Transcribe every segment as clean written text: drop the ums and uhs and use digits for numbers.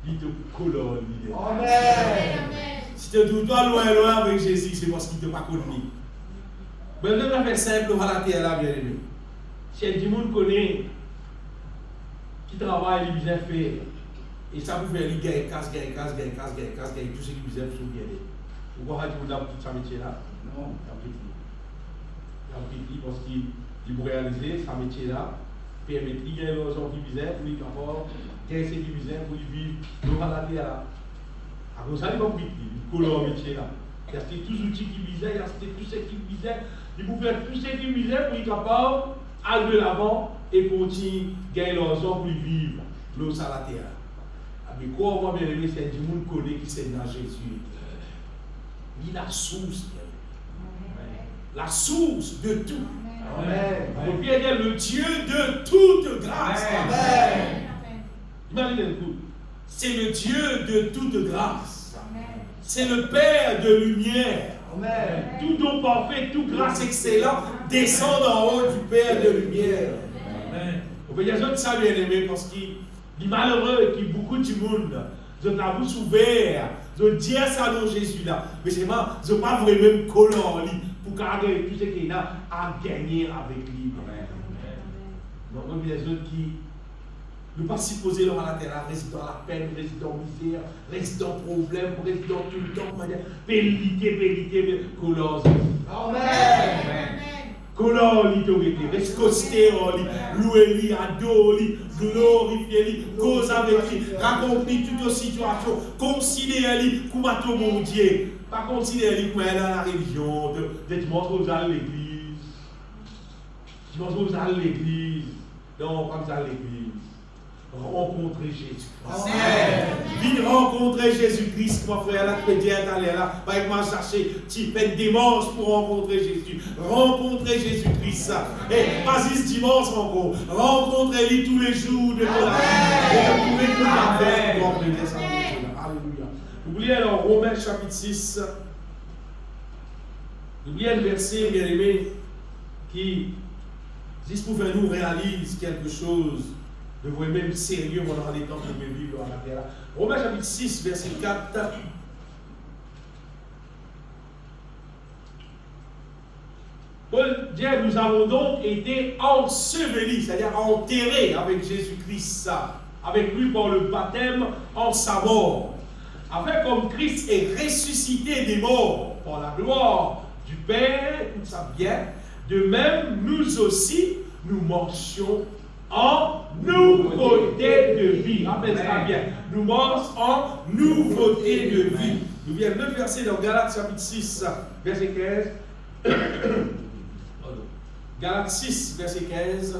qui te colonne. Amen. Si tu es tout le temps loin avec Jésus, c'est parce qu'il ne t'a pas connu. Mais je vais faire simple, on va la terre là, bien aimé. Si tout le monde connaît qui travaille, il bien faire. Et ça vous fait lui gagner casse, tout ce qui vous aime sur bien. Vous voyez que vous avez tout ça métier là? Non, il a pris parce qu'il vous réaliser ce métier là, permettre de gagner les gens qui visaient, pour lui encore, gagner ce qui visaient, pour lui vivre, dans la terre là. Alors ça, il va pris, il colle au métier là. Il y a tous les outils qui visaient, il y a tous ceux qui visaient, il vous fait tous ceux qui visaient pour lui capable aller de l'avant et continuer à gagner l'argent pour vivre l'eau sur la terre. Mais quoi, on va bien aimer, c'est du monde connaît qui c'est dans Jésus. Il est la source. La source de tout. Amen. Donc, il est le Dieu de toute grâce. Amen. Imaginez le coup. C'est le Dieu de toute grâce. C'est le Père de lumière. Amen. Tout don parfait, toute grâce excellente descend en haut du Père de lumière. Amen. Il y a des gens qui sont bien aimés parce qu'ils sont malheureux et qui beaucoup de monde. Ils ont la bouche ouverte. Ils ont dit ça dans Jésus là. Mais c'est pas, ils n'ont pas vraiment collé en lui pour garder tout ce qu'il a à gagner avec lui. Amen. Donc il y a des autres qui ne pas s'y poser leur à la terre, reste dans la peine, reste dans la misère, reste dans le problème, reste dans tout le temps, périté, colons. Amen. Colons, l'autorité, reste costé en lui, louer lui, adorer lui, glorifier lui, cause avec lui, raconter toutes les situations, considérer lui comme à tout mon Dieu. Pas considérer lui comme dans la religion, de dimanche vous allez à l'église. Dimanche vous allez à l'église. Non, pas vous allez à l'église. Rencontrer Jésus-Christ. Viens rencontrer Jésus-Christ, mon frère, là, tu peux dire, allez là, avec moi chercher, tu fais dimanche pour rencontrer Jésus. Rencontrer Jésus-Christ. Et pas juste dimanche encore. Rencontrez-lui tous les jours de ton Alléluia. Oubliez alors Romains chapitre 6. Oubliez le verset, bien aimé, qui, juste pour faire nous réalise quelque chose de vous-même sérieux pendant les temps que nous vivons à la terre. Romains chapitre 6, verset 4. Paul dit, nous avons donc été ensevelis, c'est-à-dire enterrés avec Jésus-Christ, avec lui par le baptême en sa mort. Afin comme Christ est ressuscité des morts par la gloire du Père, tout ça bien, de même nous aussi, nous marchions en nouveauté de vie. Rappelez ça bien. Nous marchons en nouveauté de vie. Nous viens le verset dans Galates chapitre 6, verset 15. Galates 6, verset 15.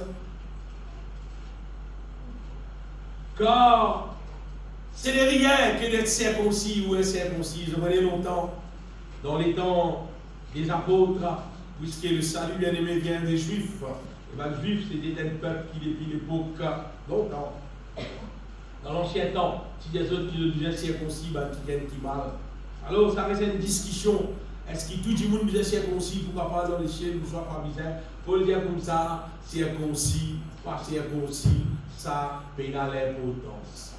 Car ce n'est rien que d'être circoncis ou incirconcis. Je connais longtemps, dans les temps des apôtres, puisque le salut bien-aimé vient des Juifs. Et bien, le Juif, c'était un peuple qui, depuis l'époque, longtemps, dans l'ancien temps, si des autres qui le disaient circoncis, ben, qui viennent qui mal. Alors, ça reste une discussion. Est-ce que tout le monde disait circoncis, pourquoi pas dans les cieux, ne soit pas misère? Faut le dire comme ça, circoncis, pas circoncis, ça n'a l'importance.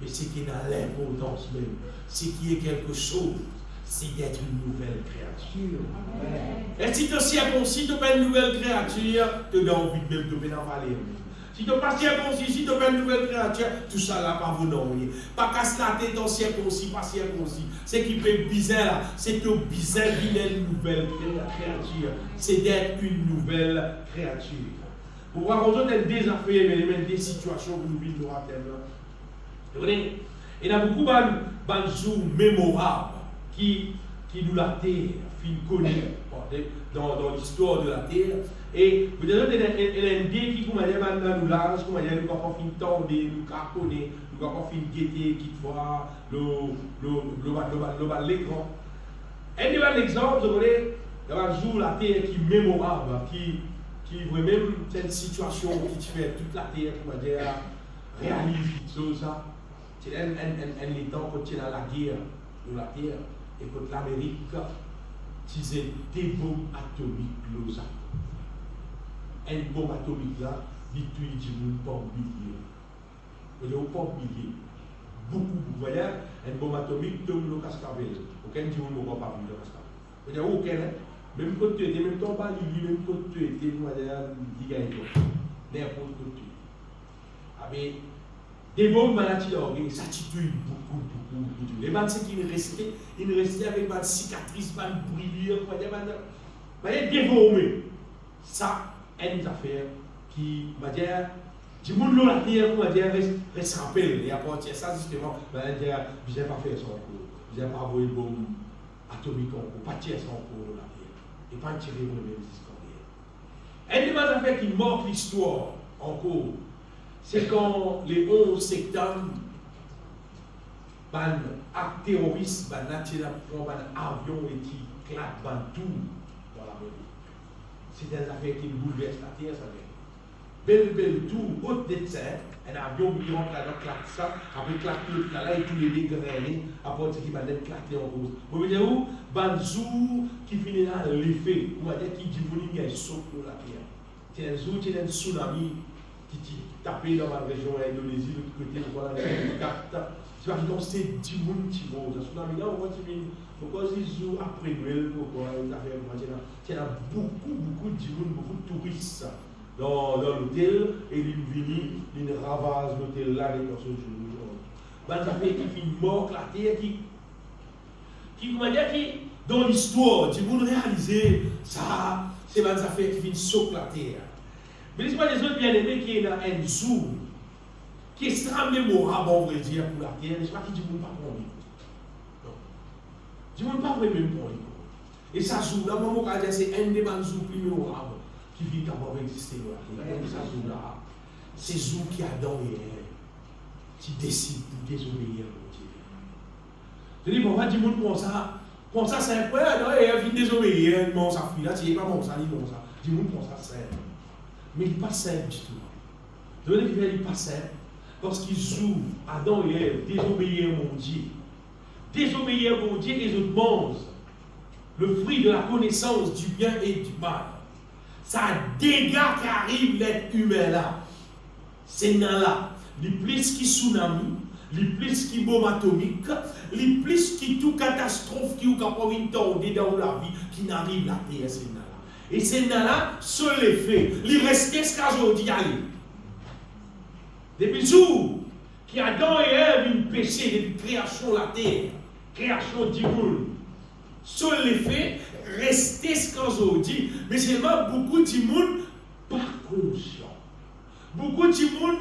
Mais ce qui est dans l'importance même, c'est qu'il y ait quelque chose, c'est d'être une nouvelle créature. Et si tu es circoncis, tu n'as pas une nouvelle créature, tu as envie de même de valer. Si tu n'es pas circoncis, si tu n'as pas une nouvelle créature, tout ça là, pas vous n'envoyer. Pas casse la tête en circoncis, pas circoncis. Ce qui fait bizarre là, c'est que bizarre d'être une nouvelle créature. C'est d'être une nouvelle créature. Pour voir qu'on a des affaires, mais même des situations que nous vivons à terre. Vous voyez? Il y a beaucoup de jours mémorables qui nous la terre, qui connaît dans l'histoire de la terre. Et vous avez un idée qui, comme elle est maintenant, nous lâche, comme elle est, nous avons fait tendre, nous cartonner, nous avons fait guetter, qui voit l'écran. Un exemple, vous voyez, il y a un jour la terre qui est mémorable, qui vraiment cette situation qui fait toute la terre, comment dire, réalise tout ça. C'est un temps quand tu es dans la guerre de la terre et quand l'Amérique utilisait des bombes atomiques l'OSA. Une bombe atomique là, il tue du monde par milliers. Il n'y a pas milliers. Beaucoup voyez, une bombe atomique tombe le cascavel. Aucun dit on ne va pas vivre le cascavel. Vous dire aucun, même quand tu étais, même ton bas, même quand tu étais, vous voyez, il gagne n'importe quoi. Ah mais, des bombes maladies ça tue beaucoup. Les balles qui restent avec des cicatrices, des brûlures, vous voyez, déformées. Ça, est une affaire qui, va dire, du monde là, la terre, on va dire, reste rappelé. Et à partir de ça, justement, on va dire, vous n'avez pas fait ça en cours. Vous n'avez pas envoyé une bombe atomique en cours, pas tirer ça en cours de la terre. Et pas tirer pour le même discours. Une des affaires qui marque l'histoire en cours, c'est quand les 11 septembre, un acte terroriste, un avion et qui claque tout dans la rue. C'est des affaires qui bouleversent la terre, ça fait. Belle tout, haute de terre, un avion qui rentre là-dedans, claque ça, après claque tout là, et tous les dégrenés, après ce qui va être claqué en rose. Vous voyez où? Banzou qui finit là, l'effet, on va dire qu'il dit qu'il y a un saut pour la terre. C'est un jour, c'est un tsunami qui tapé dans la région Indonésie, de l'autre côté, voilà, c'est pas que c'est 10 personnes qui vont. Le tsunami là, on va dire, pourquoi ils jouent après Noël, pourquoi ils il y a beaucoup de gens, beaucoup de touristes dans l'hôtel, et ils viennent, ils ravagent l'hôtel là, les personnes jouent. Ça fait qui finit mort, la terre, qui, dans l'histoire, du monde réalisé, ça, c'est des affaires qui finissent sur la terre. Mais laissez-moi les autres bien-aimés qui est un zoom, qui est extrêmement mémorable, on va dire, pour la terre, n'est-ce pas, qui dit monde pas pour lui. Non. Du monde pas vraiment pour lui. Et ça joue, là, moi, je c'est un des zoom plus mémorables qui vit capable d'exister dans la terre. Et ça joue là, c'est Zou qui a dans qui décide pour désobéir à Dieu. Je dis, pourquoi du monde pour ça, c'est incroyable, il vient désobéir, il mange sa fille, là, tu n'es pas bon, ça, il mange ça. Du monde pour ça, c'est. Mais il n'est pas simple du tout. De l'autre côté, il n'est pas simple. Parce qu'ils jouent Adam et Ève, désobéir à mon Dieu. Désobéir à mon Dieu, les autres mangent le fruit de la connaissance du bien et du mal. Ça dégâts qui arrive l'être humain là. C'est là. Les plus qui tsunami, les plus qui bombe atomique, les plus qui tout catastrophe qui ou capable de tomber dans la vie qui n'arrive la terre, c'est là. Et c'est là, seul effet. Il reste ce qu'aujourd'hui aller. Depuis le jour qui Adam et Ève une péché depuis création de la terre, création du monde. Seul l'effet, rester ce qu'aujourd'hui. Mais seulement beaucoup de monde pas conscient. Beaucoup de monde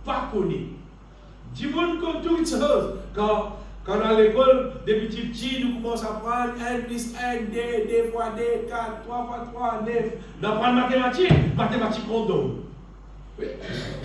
pas connu. Du monde comme toute chose. Quand à l'école, des petits, nous commençons à prendre 1 plus 1, 2 fois 2, 4, 3 fois 3, 9. Nous apprenons mathématiques random. Oui,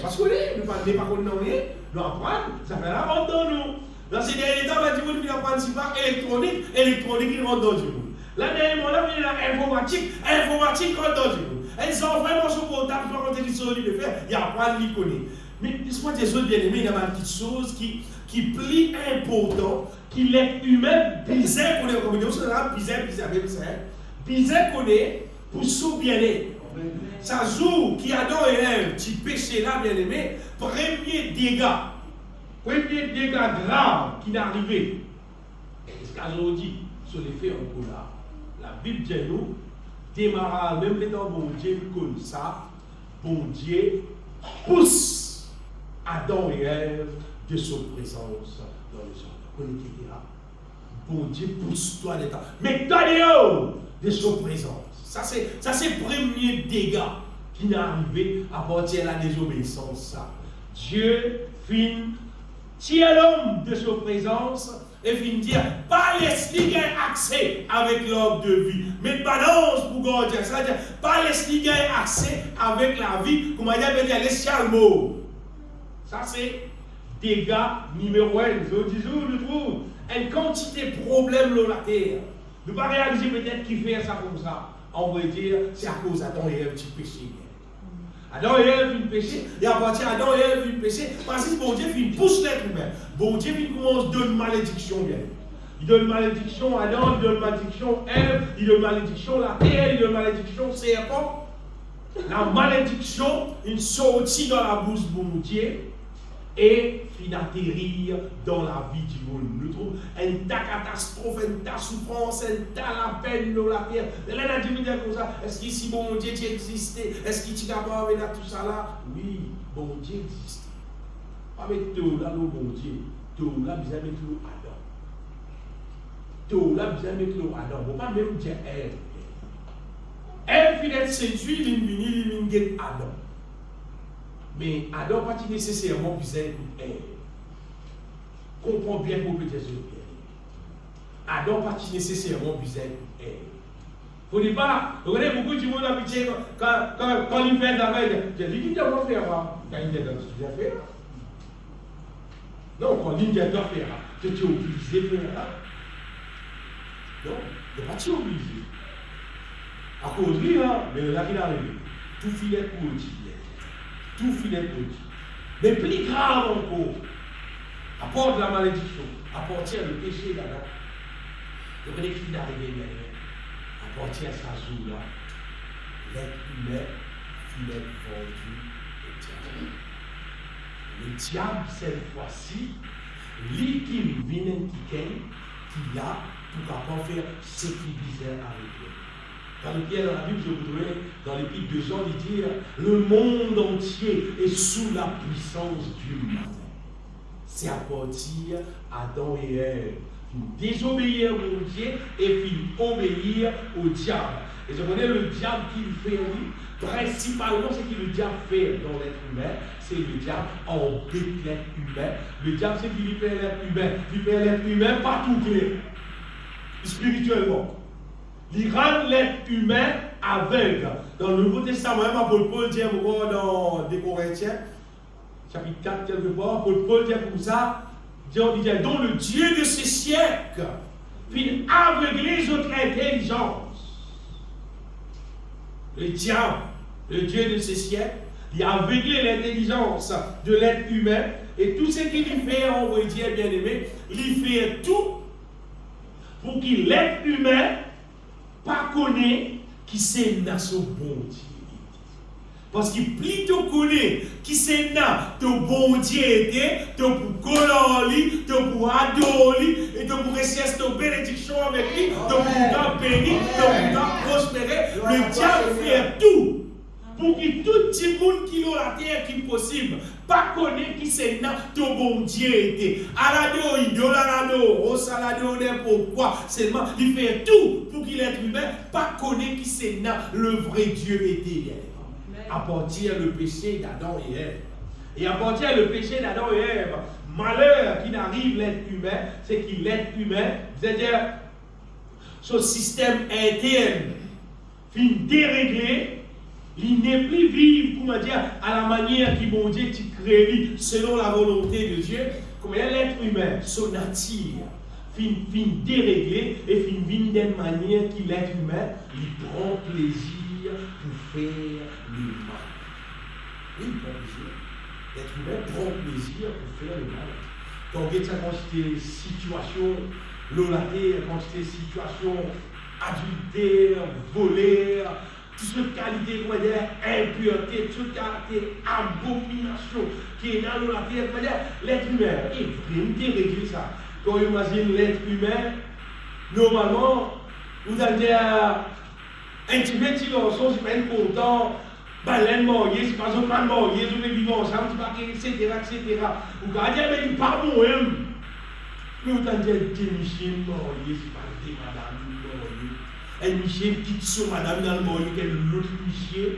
parce que nous ne parlons pas de rien, nous apprenons, ça fait la random nous. Dans ces derniers temps, nous avons appris si pas électronique, il rentre dans du monde. Là, dernièrement, là, il y a informatique rentre dans du monde. Ils ont vraiment son portable, ils ont rentré du sol, il faire, il y a pas de l'icône. Mais laisse-moi des autres bien-aimés, il y a une petite chose qui plie important, qui l'être humain bizarre qu'on est comme nous, c'est là, bizarre qu'on est pour son bien-être. Ça joue qui a dans un petit péché là, bien-aimé, premier dégât grave qui n'est arrivé. Ce qu'aujourd'hui, sur les faits en cours là, la Bible dit nous, démarrage, même les temps, bon Dieu comme ça, bon Dieu pousse Adam et Ève de sa présence dans les jardins. Vous connaissez là? Bon Dieu pousse-toi des temps. Mais toi de sa présence. Ça c'est le premier dégât qui n'est arrivé à partir de la désobéissance. Ça. Dieu finit tire l'homme de sa présence et finit dire pas laisse-lui accès avec l'ordre de vie. Mais balance pour garder ça, pas laisse-lui accès avec la vie. Comment dire, les chalmos. Ça, c'est dégâts numéro 1. Je trouve une quantité de problèmes dans la terre. Ne pas réaliser peut-être qui fait ça comme ça. On va dire, c'est à cause d'Adam et Ève qui péché. Adam et Ève une péché, et à partir d'Adam et Ève une péché, parce que bon Dieu pousse l'être humain. Bon Dieu commence à donner malédiction bien. Il donne malédiction à Adam, il donne malédiction à Ève, il donne malédiction à la terre, il donne malédiction au serpent. La malédiction, une sortie dans la bouche de mon Dieu. et fin atterrir dans la vie du monde. Nous trouvons une ta catastrophe, une ta souffrance, une ta la peine dans la terre. Et là, on dit comme ça, est-ce qu'ici, bon Dieu, tu existais? Est-ce qu'il t'y a pas avec tout ça là? Oui, bon Dieu existe. Pas mettre tout là, le bon Dieu. Tout là, vous avez mettre le Adam. Tout là, vous avez mettre le Adam. Vous ne pouvez pas même dire Ève. Ève, il est séduit, il vient Adam. Mais Adam pas nécessairement besoin de Ève. Comprends bien pour peut-être Adam pas nécessairement besoin de Ève. Faut dire pas, vous regardez beaucoup de monde habitué quand il fait la veille, il dit qu'il doit faire, quand il est dans ce qu'il a fait. Non, quand il doit faire, tu es obligé de faire. Non, tu n'es pas obligé. À cause de lui, mais là qu'il arrive, tout filet pour Dieu. Tout filet pour Dieu. Mais plus grave encore, à part de la malédiction, à partir du péché d'Adam, il y a des filles d'arriver à partir de ce jour-là, l'être humain filet vendu au diable. Le diable, cette fois-ci, lui qui vient qui a pour capable faire ce qu'il disait avec lui. Dans le Pierre, dans la Bible, je vous trouvais dans l'épître de Jean, il dit le monde entier est sous la puissance du mal. C'est à partir d'Adam et Ève. Désobéir au Dieu et puis obéir au diable. Et je connais le diable qu'il fait, lui, principalement ce que le diable fait dans l'être humain, c'est le diable embête l'être humain. Le diable, c'est qu'il fait l'être humain. Il fait l'être humain pas tout clair, spirituellement. Il rend l'être humain aveugle. Dans le Nouveau Testament, même Paul dit encore dans des Corinthiens, chapitre 4, quelque part, Paul dit comme ça, dont le Dieu de ce siècle fit aveugler les autres intelligences. Le diable, le Dieu de ce siècle, il a aveuglé l'intelligence de l'être humain et tout ce qu'il fait, on va dire bien aimé, il fait tout pour que l'être humain pas connaît qui c'est dans son bon Dieu. Parce qu'il plutôt connaît qui c'est dans ton bon Dieu était, ton pour coller, ton pour adorer, et ton pour rester ton bénédiction avec lui, ton pour bénir, ton pour prospérer. Le diable fait tout pour que tout le monde qui est dans la terre qui est possible, pas connaît qui c'est dans ton bon Dieu était. Alado, idole, alado, osalado, pourquoi seulement il fait tout pour qu'il l'être humain pas connaît qui c'est dans le vrai Dieu était. À partir du péché d'Adam et Ève. Et à partir du péché d'Adam et Ève, malheur qui n'arrive l'être humain, c'est qu'il l'être humain, c'est-à-dire son système interne fin déréglé, il n'est plus vivre, comment dire, à la manière qui bon Dieu qui crée selon la volonté de Dieu, comme l'être humain, son nature, fin déréglé et fin vivre d'une manière qui l'être humain, il prend plaisir pour faire le mal. Oui, il prend plaisir. L'être humain prend plaisir pour faire le mal. Quand on regarde quand c'était situation, l'olaté, quand c'était situation adultère, voleur, toute cette qualité, comment dire, impureté, toute qualité abomination qui est dans l'olaté, comment dire, l'être humain, il faut dérégler ça. Quand on imagine l'être humain, normalement, vous allez dire, un petit garçon, c'est pas content, baleine mariée, c'est pas un pas marié, vous vivez ensemble, etc. Vous allez dire, mais il n'est pas bon, hein. Mais vous allez dire, Michel marié, c'est pas des madame mariée. Un Michel, petite soeur, madame dans le marié, quel autre Michel.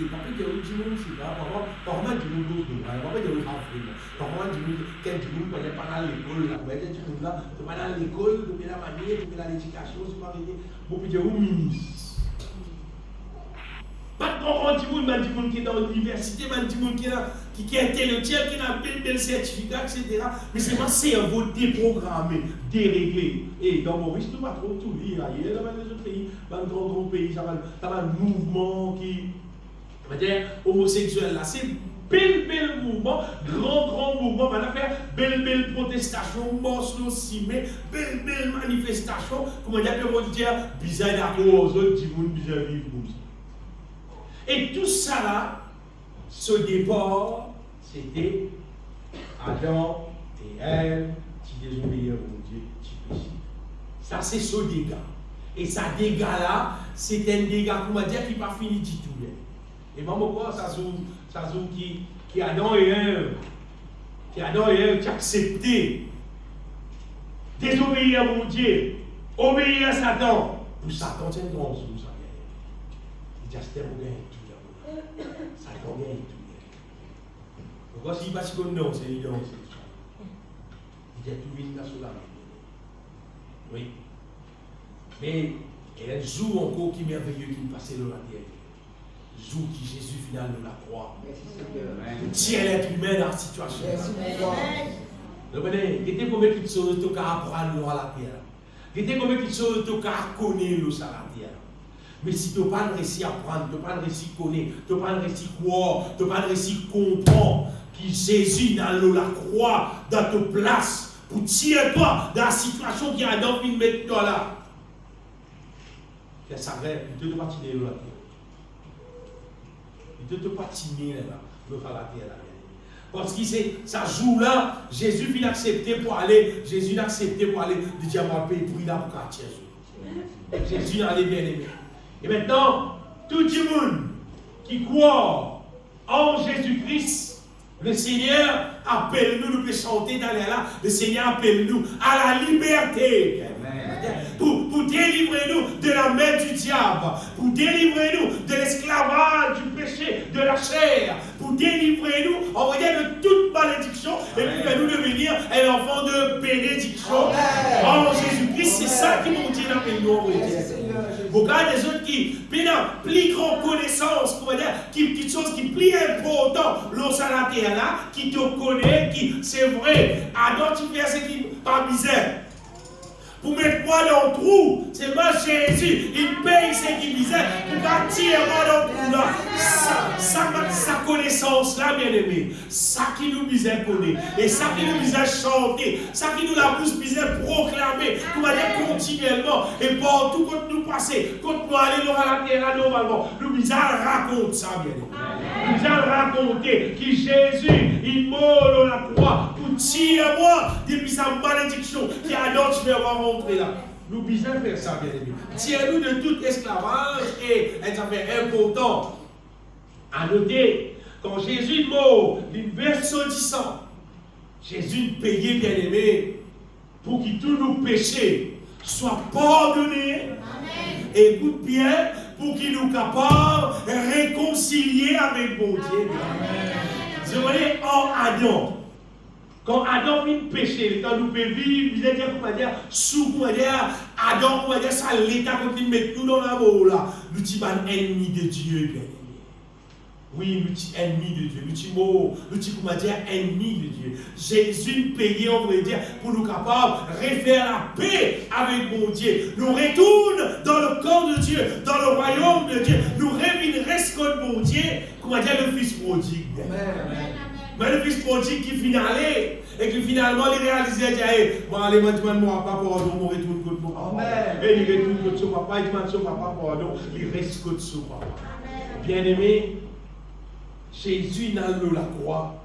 Et par contre, il y a du monde, c'est pas. Par contre, du monde d'autre, par contre, il y a d'autres Africains. Par contre, du monde, quel du monde, quand il n'y a pas à l'école, là, vous voyez, du monde là, tu vas dans l'école, tu mets la manière, tu mets l'éducation, c'est pas rien. Bon, puis il y a un ministre. Pas de comprendre du monde qui est dans l'université, du monde qui est intellectuel, qui a un bel certificat, etc. Mais c'est mon cerveau déprogrammé, déréglé. Et dans Maurice, nous ne pas trop tout lire ailleurs, dans les autres pays, dans de grands pays, ça va un mouvement qui. On va dire homosexuel là, c'est bel mouvement, grand mouvement, on va faire belle protestation, morceau cimé, belle manifestation, comment dire, on va dire, bizarre d'accord aux autres, du monde bizarre vivre comme ça. Et tout ça là, ce départ, c'était Adam et Ève qui désobéirent au Dieu, qui péchaient. Ça, c'est ce dégât. Et ça dégât-là, c'est un dégât, comment dire, qui n'est pas fini du tout. Et moi, pourquoi ça joue qui Adam et Ève, qui ont accepté désobéir à mon Dieu, obéir à Satan. Pour Satan, c'est un grand jour, ça. Il dit, c'était pour gagner tout. Satan gagne tout. Pourquoi s'il passe comme non, c'est évident. Il dit, tout vite là sur la main. Oui. Mais il y a un jour encore qui est merveilleux qui me passait dans la terre. Le jour qui Jésus final de la croix. Tient l'être humain dans la situation. Vous comprenez? Il y a combien de choses que tu as apprendre à la terre. Il y a combien de choses que tu as connaître à la terre. Mais si tu n'as pas réussi à apprendre, tu n'as pas réussi à connaître, tu n'as pas réussi à croire, tu n'as pas réussi à comprendre que Jésus dans la croix, dans ta place, pour tirer toi dans la situation qui a dans une mettre toi là. Ça va, il ne doit pas tirer la terre. Il ne doit pas tirer là, le faire la terre là. Parce que ça joue là, Jésus vient accepter pour aller, Jésus a accepté pour aller, de dire à paix pour il a pour quartier. Jésus allait bien aimé. Et maintenant, tout le monde qui croit en Jésus-Christ, le Seigneur appelle nous peut chanter dans les là, le Seigneur appelle nous à la liberté. Pour délivrer nous de la main du diable, pour délivrer nous de l'esclavage, du péché, de la chair, pour délivrer nous, on va dire, de toute malédiction, et puis faire nous devenir un enfant de bénédiction. En Jésus-Christ, c'est ça qui nous dit dans le nous. Vous regardez des autres qui, plus grande connaissance, qui chose qui plus important, l'os à la terre là, qui te connaît, qui, c'est vrai, Adam, tu fais ce qui pas misère. Pour mettre moi dans le trou, c'est moi Jésus, il paye ce qu'il disait, pour partir moi dans le trou là. Sa connaissance là, bien aimé, ça qui nous disait connaître, et ça qui nous disait chanter, ça qui nous la bouche disait proclamer, pour aller continuellement, et partout quand nous passer, quand nous allons à la terre normalement, nous disons raconte ça, bien aimé. Nous allons raconter que Jésus, il mort dans la croix pour tirer moi depuis sa malédiction qui a d'autres je vais rentrer là. Nous besoin faire ça, bien aimé. Tire-nous de tout esclavage et ça fait important à noter quand Jésus est mort, il verse du sang. Jésus payait, bien aimé, pour que tous nos péchés soient pardonnés. Amen. Et écoute bien, pour qu'il nous capable de réconcilier avec mon Dieu. Je voulais en Adam. Quand Adam vient pécher, quand nous pouvons vivre, vous êtes comment dire, sous comment dire, Adam, comment dire, ça l'état quand il met nous dans la mort là. Nous sommes ennemis de Dieu, bien aimé. Oui, nous sommes ennemis de Dieu. Nous sommes comment dire, ennemis de Dieu. Jésus payé, on pourrait dire, pour nous capables de refaire la paix avec mon Dieu. Nous retournons dans le corps de Dieu, dans le royaume de Dieu. Nous revenons contre mon Dieu, comment dire, le Fils prodigue. Amen. Mais le Fils prodigue qui finalait et qui finalement il réalisait, il dit, bon, allez, maintenant, moi, papa, pardon, on retourne contre mon papa. Et il retourne contre son papa, il demande son papa, pardon, il reste contre son papa. Bien aimé, Jésus n'a le la croix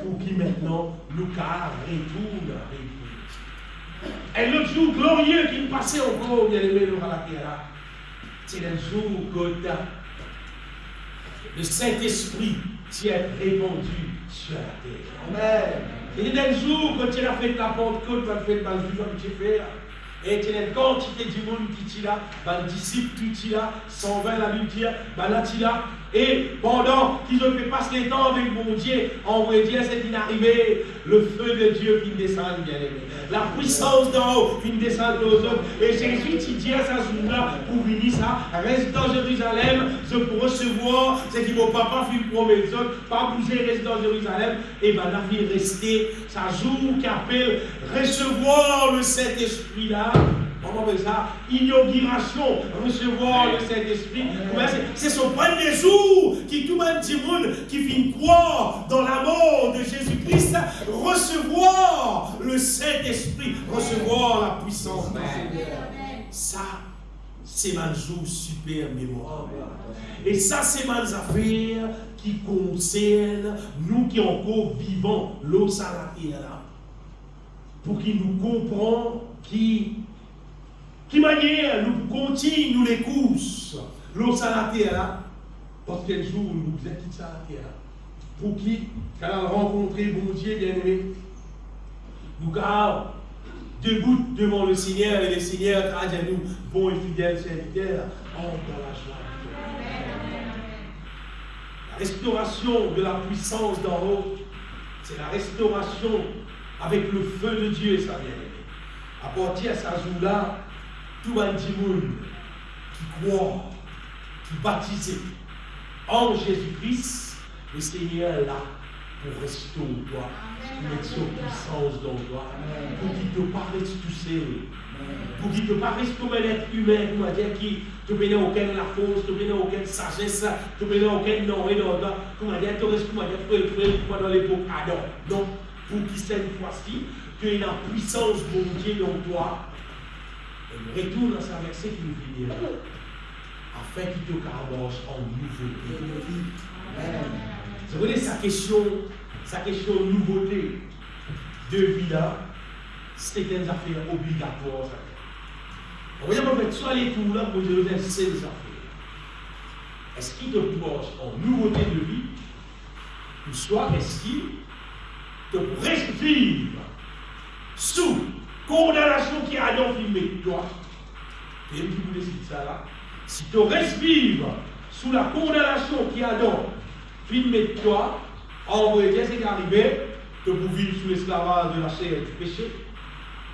pour qui maintenant nous retourne avec lui. Et l'autre jour glorieux qui me passait encore, bien aimé, à la terre, c'est le jour où le Saint-Esprit s'y est répandu sur la terre. Amen. C'est un jour quand tu as fait la Pentecôte, tu as fait le jour que tu fais. Et tu as une quantité de monde qui est là, les disciples qui sont là, 120 la Bible dit, là tu là. Et pendant qu'ils ont fait passer le temps avec mon Dieu, en vrai Dieu, c'est inarrivé, le feu de Dieu qui descend, bien aimé. La puissance d'en haut qui descend aux hommes. Et Jésus, tu dis à sa journée pour venir ça, reste dans Jérusalem, je peux recevoir, c'est que mon papa fait une promesse, pas bouger, reste dans Jérusalem. Et bien là, il rester, ça jour qui appelle recevoir le Saint-Esprit là. Comment on appelle ça? Inauguration, recevoir le Saint-Esprit. C'est son premier jour qui tout le monde qui vient croire dans la mort de Jésus-Christ, recevoir le Saint-Esprit, recevoir la puissance. Ça, c'est un jour super mémorable. Et ça, c'est des affaires qui concernent nous qui encore vivons l'eau à la terre là. Pour qu'ils nous comprennent qui manière nous continuons les courses l'eau à la terre là. Parce qu'un jour, nous vous êtes quittés à la terre là. Pour qui, quand on a rencontré bon Dieu bien-aimé, nous gardons debout devant le Seigneur et le Seigneur a dit à nous, bons et fidèles serviteurs, entre dans la joie. La restauration de la puissance d'en haut, c'est la restauration avec le feu de Dieu, ça bien-aimé. À partir de ce jour-là, tout le monde qui croit, qui baptise en Jésus-Christ, le Seigneur est là pour restaurer toi, pour mettre son puissance dans toi, pour qu'il ne te paraisse tout seul, pour qu'il ne te paraisse comme un être humain, pour dire qui te mène aucune la force, te mène aucune sagesse, te mène aucun nom et non, comment dire, te reste comment dire, frère, dans l'époque Adam. Non, pour qu'il cette fois-ci, que la puissance de Dieu dans toi, et retourne à sa verset qui nous vient, afin qu'il te carboche en nouveauté de vie. Vous voyez sa question de nouveauté de vie là, c'est une affaire obligatoire. Vous voyez, en fait, soit les tours là pour dire ces affaires. Est-ce qu'il te porte en nouveauté de vie, ou soit est-ce qu'il te reste vivre sous condamnation qui a donc filmé toi? Et qui vous décide ça là? Si tu restes vivre sous la condamnation qui a donc filmé toi, en vrai, c'est arrivé, que vous vivre sous l'esclavage de la chair du péché,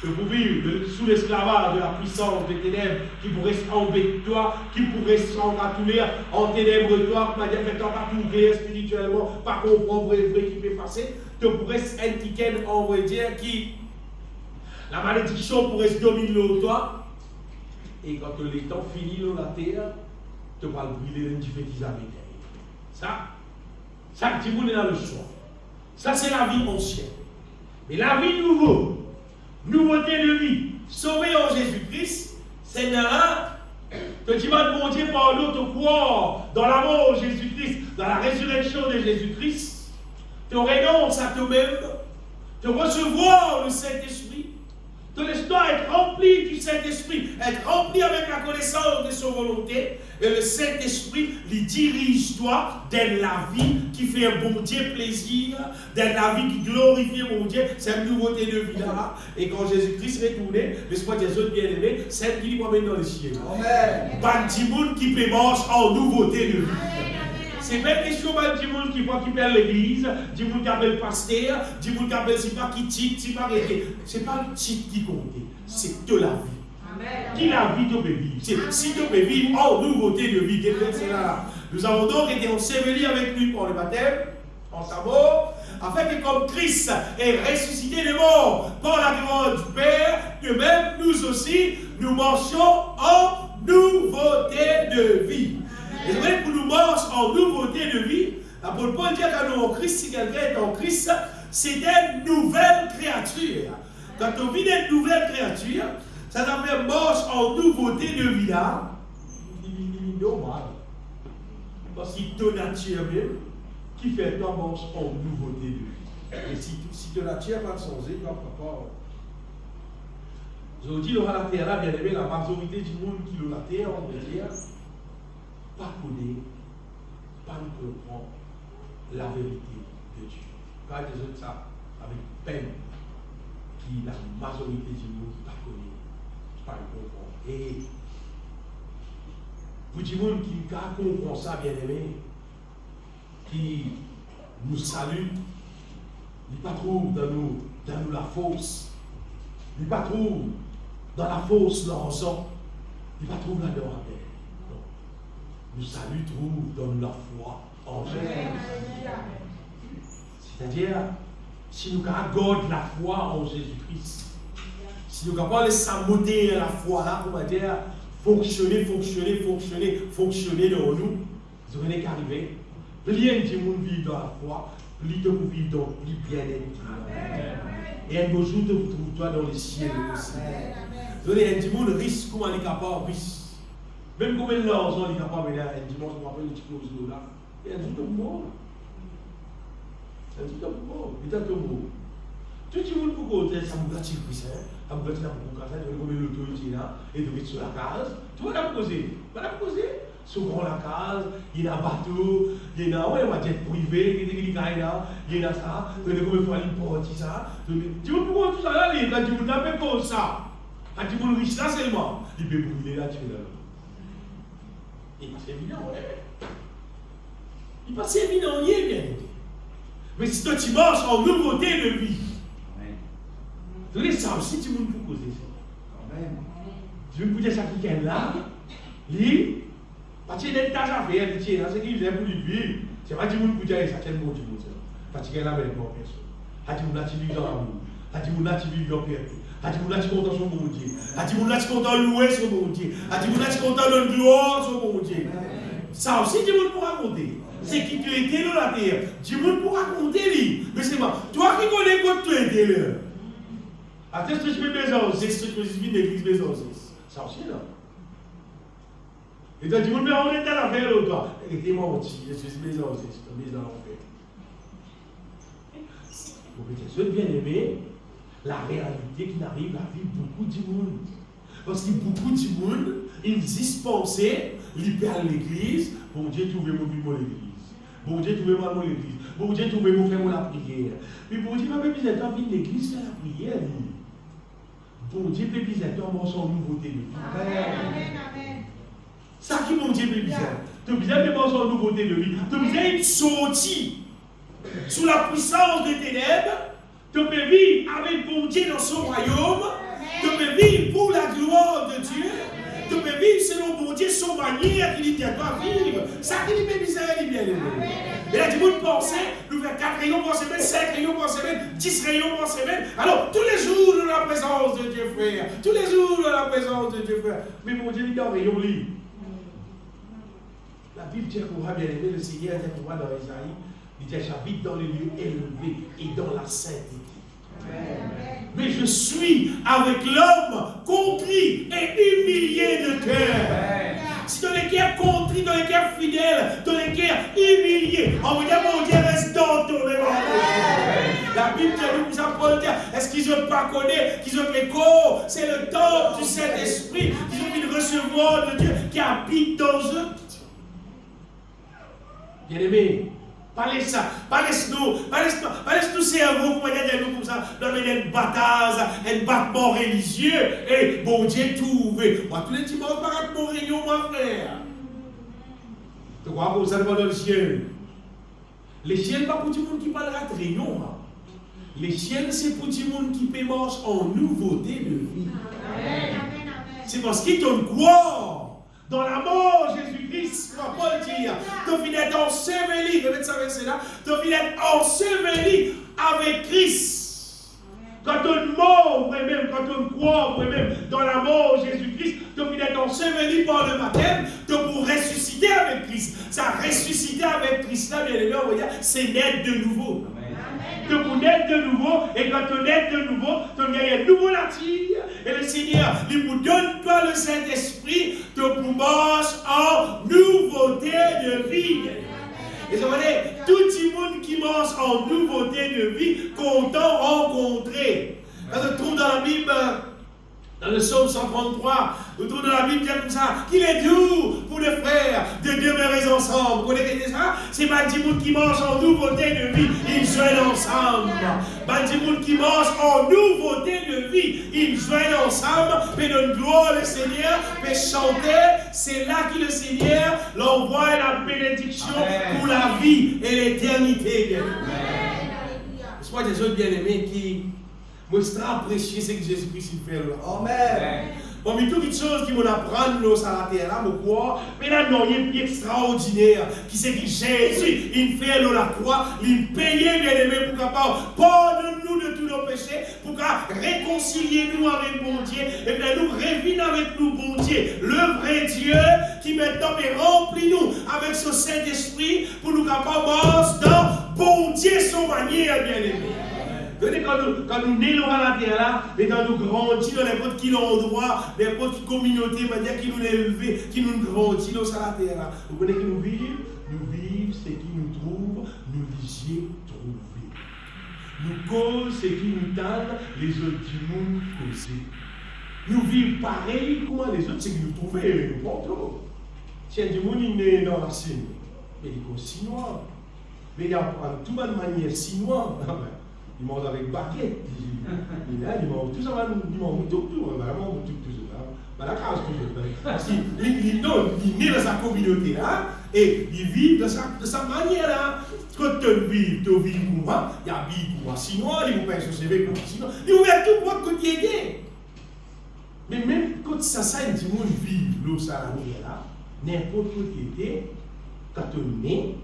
que vous vivre sous l'esclavage de la puissance des ténèbres qui pourrait embêter toi, qui pourrait s'enratouler en ténèbres toi, qui m'a dit fait pas tout ouvrir spirituellement, pas comprendre vrai qui peut passer, que pourrait s'indiquer en vrai dire qui la malédiction pourrait se dominer sur toi, et quand le temps finit dans la terre, tu vas brûler une différence avec ça. Chaque petit monde est dans le choix. Ça, c'est la vie ancienne. Mais la vie nouveauté de vie, sauvée en Jésus-Christ, c'est là que tu vas te monter par l'autre croire dans la mort de Jésus-Christ, dans la résurrection de Jésus-Christ, te renonces à toi-même, te recevoir le Saint-Esprit, ton histoire est remplie du Saint-Esprit, être remplie avec la connaissance de son volonté, et le Saint-Esprit lui dirige toi dans la vie qui fait un bon Dieu plaisir, dans la vie qui glorifie mon Dieu, c'est une nouveauté de vie là. Et quand Jésus-Christ est retourné, l'espoir des autres bien-aimés, celle qui lui promène dans les cieux. Amen. Pas de monde qui peut marcher en nouveauté de vie. C'est pas une question du monde qui voit qui perd l'église, du monde qui appelle le pasteur, du monde qui appelle si pas qui titre, si pas arrêté. C'est pas le titre qui compte, c'est de la vie. Amen. Qui la vie de vivre. Si tu peux vivre en nouveauté de vie, c'est là. Nous avons donc été ensevelis avec lui pour le baptême, en sa mort, afin que comme Christ est ressuscité des morts par la grâce du Père, de même nous aussi, nous marchons en nouveauté de vie. Et c'est vrai que pour nous marcher en nouveauté de vie, l'apôtre Paul dit qu'à nous en Christ, si quelqu'un est en Christ, c'est une nouvelle créature. Quand on vit d'une nouvelle créature, ça s'appelle marche en nouveauté de vie là. Normal. Parce que c'est ton nature même qui fait toi marche en nouveauté de vie. Et si ton nature va changer, comme papa. Je vous dis, la terre là, bien aimé, la majorité du monde qui l'a la terre, on va dire, pas connaître, pas comprendre la vérité de Dieu. Quand les autres ça, avec peine, qui la majorité du monde pas connaît, pas comprendre. Et pour du monde qui comprend ça, bien aimé, qui nous salue, il pas trouve dans nous la force, il pas trouve dans la force l'argent, il pas trouve la dehors à terre. Nous salut trouve dans la foi en Jésus. C'est-à-dire, si nous gardons la foi en Jésus-Christ, si nous gardons les samoter la foi là, on va dire, fonctionner dans nous, vous allez qu'arriver. Plus de monde vit dans la foi, plus de vous vivez dans plus bien-être. Et un beau jour, vous trouve toi dans les cieux aussi. Vous allez un monde risque, comment aller capable, Même comme elle l'a, on dit qu'à pas venir un dimanche, on va prendre une petite chose là. Et elle dit comme moi. Elle dit comme moi. Il dit comme moi. Tout le monde pour côté, ça me gâte le ça. Ça me gâte la boucle, ça, je vais l'autorité là, et de mettre sur la case. Tu vas la poser. Tu vas la poser. Sur la case, il y a un bateau, il y a un jet privé, il y a ça, il y a comment faire une porte, ça. Tu vas pour tout ça là, quand tu vous tapez comme ça. Quand tu vous riche là seulement, il peut brûler là, tu es là. Il passe évident, ouais. Il passe évident, il est bien. Mais si toi tu marches en nouveauté de vie, tu sais ça aussi, tu veux pour causer ça. Tu veux pour dire ça qui est là, lui, parce que des tâches à faire, c'est ce qu'il faisait pour lui vivre. C'est pas du monde pour dire ça, c'est le bon du monde. Parce qu'il est là avec une personne. Hadi moun là tu vis dans l'amour. Hadi moun là tu vis dans paix. Hadi moun là tu content sur mon Dieu. Hadi moun là tu content louer sur mon Dieu. Hadi moun là tu content de gloire sur mon Dieu. Ça aussi du monde pour raconter. C'est qui tu étais dans la terre. Du monde pour raconter lui. Mais c'est moi. Toi qui connais quoi tu étais là. Attends, je vais besoin, c'est ce que je vis d'église besoin. Ça aussi là. Et tu dis, mais on est à la veille l'autre. Et tu es menti, je suis besoin aussi, je suis mis dans l'enfer. Pour que tu sois bien aimé, la réalité qui n'arrive à vivre beaucoup de monde. Parce que beaucoup de monde, ils dispensaient, ils perdent l'église, bon Dieu, trouvez-moi vivre l'église. Bon Dieu, trouvez-moi l'église. Bon Dieu, trouvez-moi faire la prière. Puis bon Dieu, ma pépise est envie de l'église faire la prière. Bon Dieu, pépise est en son nouveauté de vie. Amen. Ça qui bon Dieu pépise. Tu as besoin de son nouveauté de vie. Tu as besoin de sortir sous la puissance des ténèbres. Tu peux vivre avec bon Dieu dans son royaume. Tu peux vivre pour la gloire de Dieu. Tu peux vivre selon bon Dieu, son manière qu'il dit à toi vivre. Ça qui dit pépise, il est bien aimé. Et là, tu peux penser, nous faire 4 rayons par semaine, 5 rayons par semaine, 10 rayons par semaine. Alors, tous les jours de la présence de Dieu, frère. Tous les jours de la présence de Dieu, frère. Mais mon Dieu, il est en rayon libre. La Bible dit qu'on va bien aimer le Seigneur, dit qu'on va dans Isaïe. Il dit j'habite dans les lieux élevés et dans la sainteté. Amen. Mais je suis avec l'homme contrit et humilié de cœur. Si dans les cœurs contrit, dans les cœurs fidèles, dans les cœurs humiliés, on va dire mon Dieu reste dans ton même. La Bible dit nous, ça Paul dit, est-ce qu'ils ont pas connu, qu'ils ont fait quoi? C'est le temps du Saint-Esprit, qu'ils ont pu recevoir de Dieu qui habite dans eux. Bien aimé, parlez ça, parlez-nous cerveau, comment dire nous comme ça, dans une bataille, un battement religieux, et bon Dieu tout ouvert. Moi, tous les dimanches, par contre, mon réunion, mon frère. Tu crois que ça va dans le ciel? Les ciels, pas pour tout le monde qui parlera de réunion. Les ciels, c'est pour tout le monde qui peut marcher en nouveauté de vie. Amen. C'est parce qu'ils t'ont quoi? Dans la mort, Jésus-Christ, comme Paul dit, tu finis d'être enseveli, remettez ça avec cela, tu finis d'être enseveli avec Christ. Quand on mort, même quand on croit, même dans la mort, Jésus-Christ, tu finis d'être enseveli par le baptême, tu pour ressusciter avec Christ. Ça ressusciter avec Christ, là, bien aimé, on va dire, c'est naître de nouveau. Tu pour naître de nouveau, et quand tu naîtres de nouveau, tu gagnes un nouveau nature, et le Seigneur, il vous donne toi le Saint-Esprit, tu pour marcher en nouveauté de vie. Et ça veut dire, tout le monde qui marche en nouveauté de vie, content rencontrer. Quand on trouve dans la Bible, dans le psaume 133, on trouve dans la Bible comme ça, qu'il est doux pour les frères de demeurer ensemble. Vous connaissez ça? C'est pas du monde qui marche en nouveauté de vie, ils joignent ensemble. Pas du monde qui marche en nouveauté de vie, ils joignent ensemble, mais donne gloire au Seigneur, mais chanter, c'est là que le Seigneur l'envoie la bénédiction pour la vie et l'éternité. Soit des autres bien-aimés qui moi, c'est très apprécié ce que Jésus-Christ fait là. Amen. Bon, mais toutes les choses qui m'ont appris nous à la terre, là, me croire, mais là, non, il y a un plus extraordinaire, qui c'est que Jésus, il fait là la croix, il payait, bien aimé, pour capable, pardonne-nous de tous nos péchés, pour réconcilier nous avec bon Dieu, et bien nous revenir avec nous, bon Dieu, le vrai Dieu, qui maintenant remplit nous avec son Saint-Esprit, pour nous capables dans bon Dieu, son manière, bien aimé. Quand quand nous naissons à la terre là, et quand nous grandissons dans n'importe quel endroit, n'importe quelle communauté, qui nous élève, qui nous grandit dans la terre là. Vous connaissez que nous vivons? Nous vivons ce qui nous trouve, nous ligier trouver. Nous cause ce qui nous tendent, les autres du monde causer. Nous vivons pareil comment les autres, c'est que nous trouvons, nous portons. Tiens, du monde, il est dans la Chine, mais il est chinois. Mais il apprend tout de manière chinois. Il mange avec baguette. Il mange tout ça, il mange tout, vraiment tout ça. La case toujours. Parce qu'il est né dans sa communauté là, et il vit de sa manière là. Quand tu vis pour moi, il y a vie pour moi chinois, il vous paye sur CV pour moi chinois, il vous met tout pour côté. Mais même quand ça, il dit, moi, je vis l'eau salariée là, n'importe côté, quand tu es né,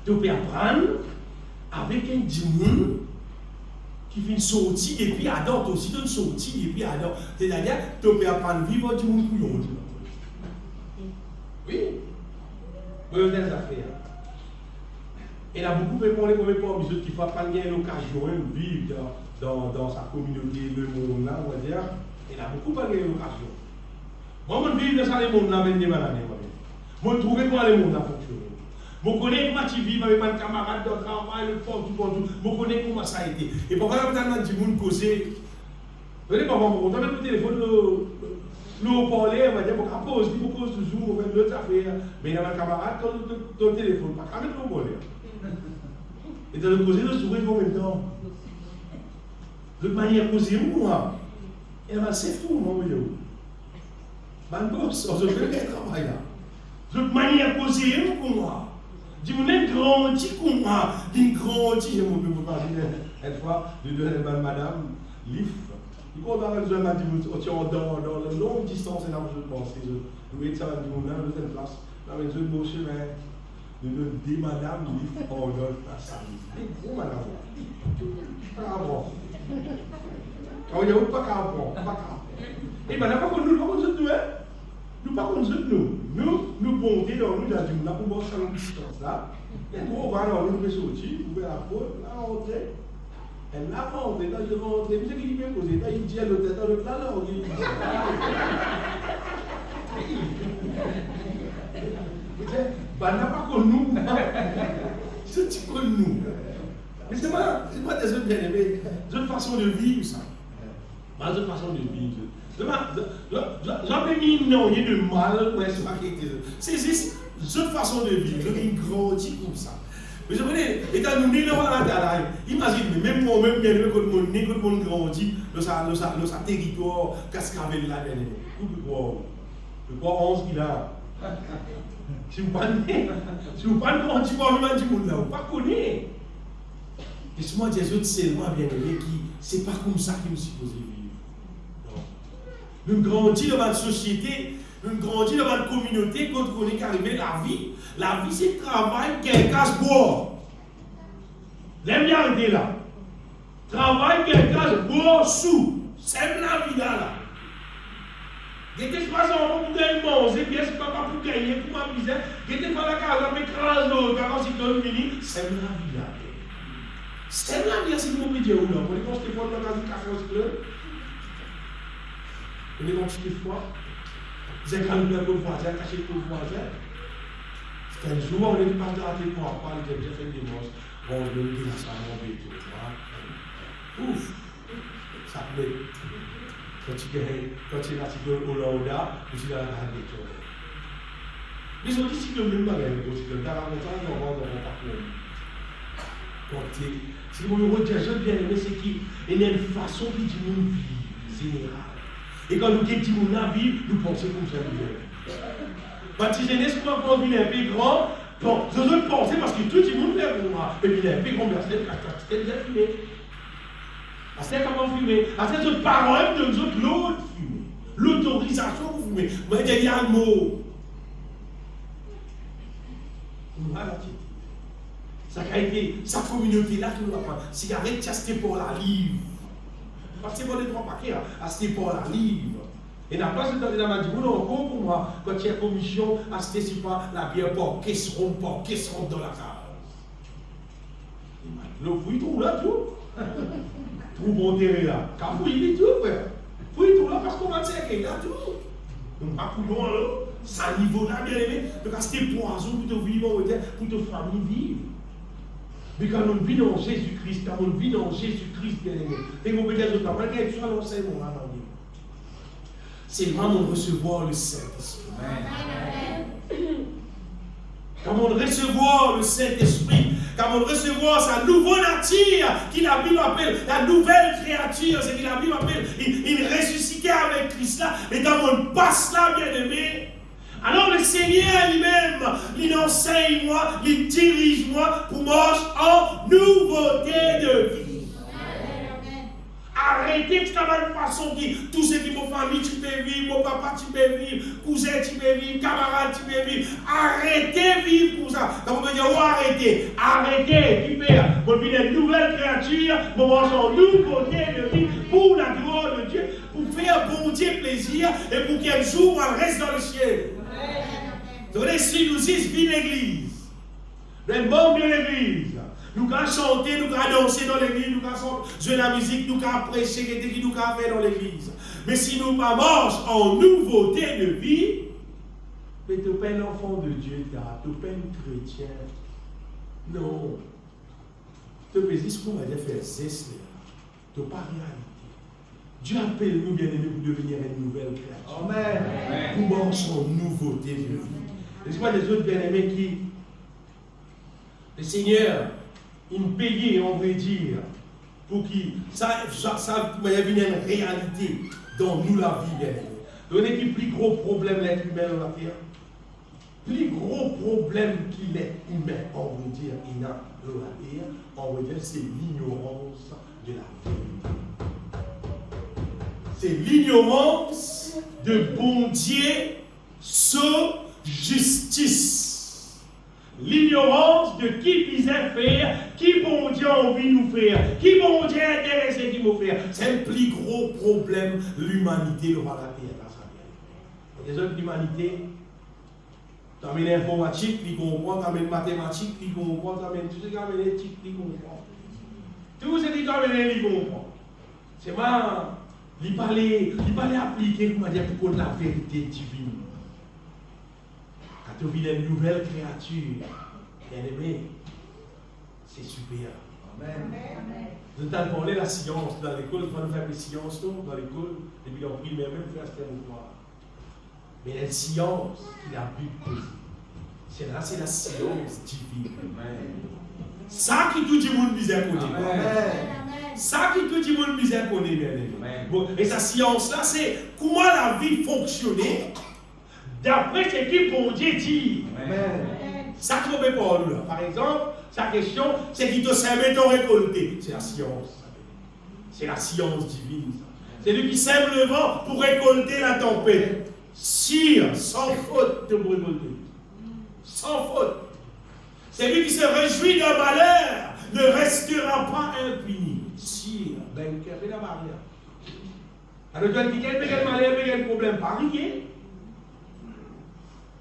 tu peux apprendre avec un dimanche qui fait une sortie et puis adore, aussi une sortie et puis adore. C'est-à-dire, tu peux apprendre à vivre du monde couillon. Oui. Oui, des affaires. Et là, beaucoup de gens qui font pas l'occasion de vivre dans sa communauté, le monde là, on va dire. Il a beaucoup parlé de l'occasion. Moi, je vis dans ça, le monde là, 22 années. Je trouve comment le monde a fonctionné. Je connais comment tu vis avec mes camarades de travail, le fort, tout. Je connais comment ça a été. Et pourquoi je dis que je causer. Vous voyez, papa, on a le téléphone, nous parler, on va dire, on pose toujours, on fait l'autre affaire. Mais il y a mes camarades, ton téléphone, pas quand même nous parler. Et dans le causer, nous sourire en même temps. De manière causer, moi. Et elle m'a dit, c'est tout, moi, oui. Ben, boss, on se fait un travail là. De manière posée, pour moi. Dis-moi, grandi pour moi. D'une grandi, je me peux parler une fois, de donner madame, l'IF. Il compte dans le jeu, m'a dit, dans la longue distance, et là, je pense, nous étions à une deuxième place, dans le jeu de beau chemin, de donner madame, l'IF, on donne à ça. C'est gros, madame. Pas avant. Quand il n'y a pas qu'à apprendre, et bien, pas qu'on nous, nous pas qu'on nous bondons dans nous, là, pour voir ça dans distance là, et on va dans nous, sortir, ouvrir la porte, là, rentrer, et là, rentrer, là, je rentre, puis c'est qui vient poser, là, il dit à l'autre, là, on dit, ben, n'a pas qu'on nous, c'est ce qu'on nous. Mais c'est pas des autres bien-aimés, des autres façons de vivre, ça. Des autres façons de vivre. J'avais mis une noyée de mal, ouais, c'est pas quelque chose. C'est juste des autres façons de vivre, j'avais grandi comme ça. Mais je connais, étant nous nés dans la terre, imagine, même moi-même, bien-aimé, quand le monde grandit, dans sa territoire, Cascavel là, bien-aimé. Je crois 11 qu'il a. Si vous ne pas grandi, vous du monde là, vous ne pas connaître. Et souvent, des autres seulement bien-aimés qui, c'est pas comme ça qu'ils nous supposons vivre. Non. Nous grandissons dans notre société, nous grandissons dans notre communauté, quand on est arrivé la vie c'est le travail quelqu'un se boire. L'aime bien arrêter là. Travail quelqu'un se boire sous. C'est la vie là. Il était pas pour gagner manger, bien c'est pas pour gagner, pour m'amuser. Il était pas la case, mais crase l'autre, quand c'est dans le fini, c'est la vie là. C'est la vie, c'est mon métier ou non. On est constaté pour le café au club. On est constaté fois. J'ai calmé le voisin, caché le voisin. C'était un jour, on est parti à pour en parler, j'ai fait des monstres. Bon, je me dis, ça m'a enlevé tout. Ouf! Ça plaît. Quand tu es là, au Laoda, je suis dans la grande école. Mais ils ont dit si le même bagage, parce que le 40 ans, on va dans mon parcours. Si vous me retirez, je bien aimé, c'est qu'il y a une façon qui dit nous vivre générale. Et quand nous disons nous vivre, nous pensons comme ça. Quand tu jeunesse, quand on vit un peu grand, bon, je veux penser parce que tout le monde fait pour moi. Et puis il est un peu grand, c'est déjà fumé. C'est comment fumer. C'est notre parole de nous autres, l'autre fumer. L'autorisation pour fumer. Mais il y a un mot. Ça a été sa communauté là qui nous apprend. Cigarette, c'était pour la livre. Parce que c'est pour les trois paquets, c'était pour la livre. Et n'a pas ce temps de la dit, non, encore pour moi, quand il y a commission, c'était pas la bière pour qu'est-ce qu'on dans la case. Le fruit tout là, tout. pour monter là. Car fouille tout, frère. Fouille tout là, parce qu'on va dire qu'il y a tout. Donc, pas pour nous, là, ça niveau là, bien aimé. Donc, c'était poison pour te vivre, pour te famille vivre. Mais quand on vit dans Jésus-Christ, quand on vit dans Jésus-Christ, bien aimé, et on peut dire que malgré tout ça, l'enseignement là, c'est vraiment de recevoir le Saint-Esprit. Comme on recevoir le Saint-Esprit, comme on recevoir sa nouvelle nature, qui la Bible appelle la nouvelle créature, c'est que la Bible appelle il ressuscité avec Christ là, et quand on passe là, bien aimé, alors le Seigneur lui-même, il enseigne-moi, il dirige-moi pour marcher en nouveauté de vie. Arrêtez de cette façon qui, tout ce qui est mon famille, tu peux vivre, mon papa, tu peux vivre, cousin, tu peux vivre, camarade, tu peux vivre. Arrêtez de vivre pour ça. Donc, on peut dire, oh, arrêtez, arrêtez, qui fait, pour vivre une nouvelle créature, pour manger en nouveauté de vie, pour la gloire de Dieu, pour faire bon Dieu plaisir, et pour qu'un jour, on reste dans le ciel. Donc, si nous disons, vive l'église, le membre de l'église, nous allons chanter, nous allons danser dans l'église, nous allons jouer la musique, nous allons prêcher, nous allons faire dans l'église. Mais si nous ne marchons en nouveauté de vie, mais tu n'es pas un enfant de Dieu, tu n'es pas un chrétien. Non. Tu peux dire ce qu'on va dire faire, c'est cela. Tu n'es pas réalité. Dieu appelle nous, bien-aimés, pour devenir une nouvelle créature. Amen. Pour marcher en nouveauté de vie. N'est-ce pas des autres bien-aimés qui, le Seigneur, il me payait, on veut dire, pour qu'il ça devienne une réalité dans nous la vie, bien aimé. Donc, le plus gros problème l'être humain dans la terre, plus gros problème qu'il est humain, on veut dire, il a dans la terre, on veut dire, c'est l'ignorance de la vérité. C'est l'ignorance de bon Dieu sans justice. L'ignorance de qui disait faire, qui bon Dieu a envie de nous faire, qui bon Dieu est intéressé de nous faire. C'est le plus gros problème, l'humanité de la terre. Les autres l'humanité, tu amènes l'informatique, tu comprends, tu amènes mathématiques, tu comprends, tu amènes tout ce qui amène l'éthique, tu comprends. Tout ce qui amène, tu comprends. C'est mal, il parlait appliquer, comment dire, pour la vérité divine. Quand tu vis une nouvelle créature, bien aimé, c'est super. Amen. Nous avons parlé de la science dans l'école, nous allons faire des sciences dans l'école, et puis on prie même faire ce qu'on voit. Mais la science qui la Bible pose, c'est la science divine. Amen. Ça qui tout le monde misère connaît. Ça qui tout le monde misère connaît, bien aimé. Bon, et sa science-là, c'est comment la vie fonctionne. D'après ce qui bon Dieu dit. Amen. Ça qui ne peut pas là. Par exemple, sa question, c'est qui te sème ton récolté. C'est la science. C'est la science divine. C'est lui qui sème le vent pour récolter la tempête. Sire, sans faute de récolter. Sans faute. C'est lui qui se réjouit d'un malheur, ne restera pas impuni. Sire, ben, qui a fait la barrière. Alors, tu as dit quel malheur, quel problème, pas lié.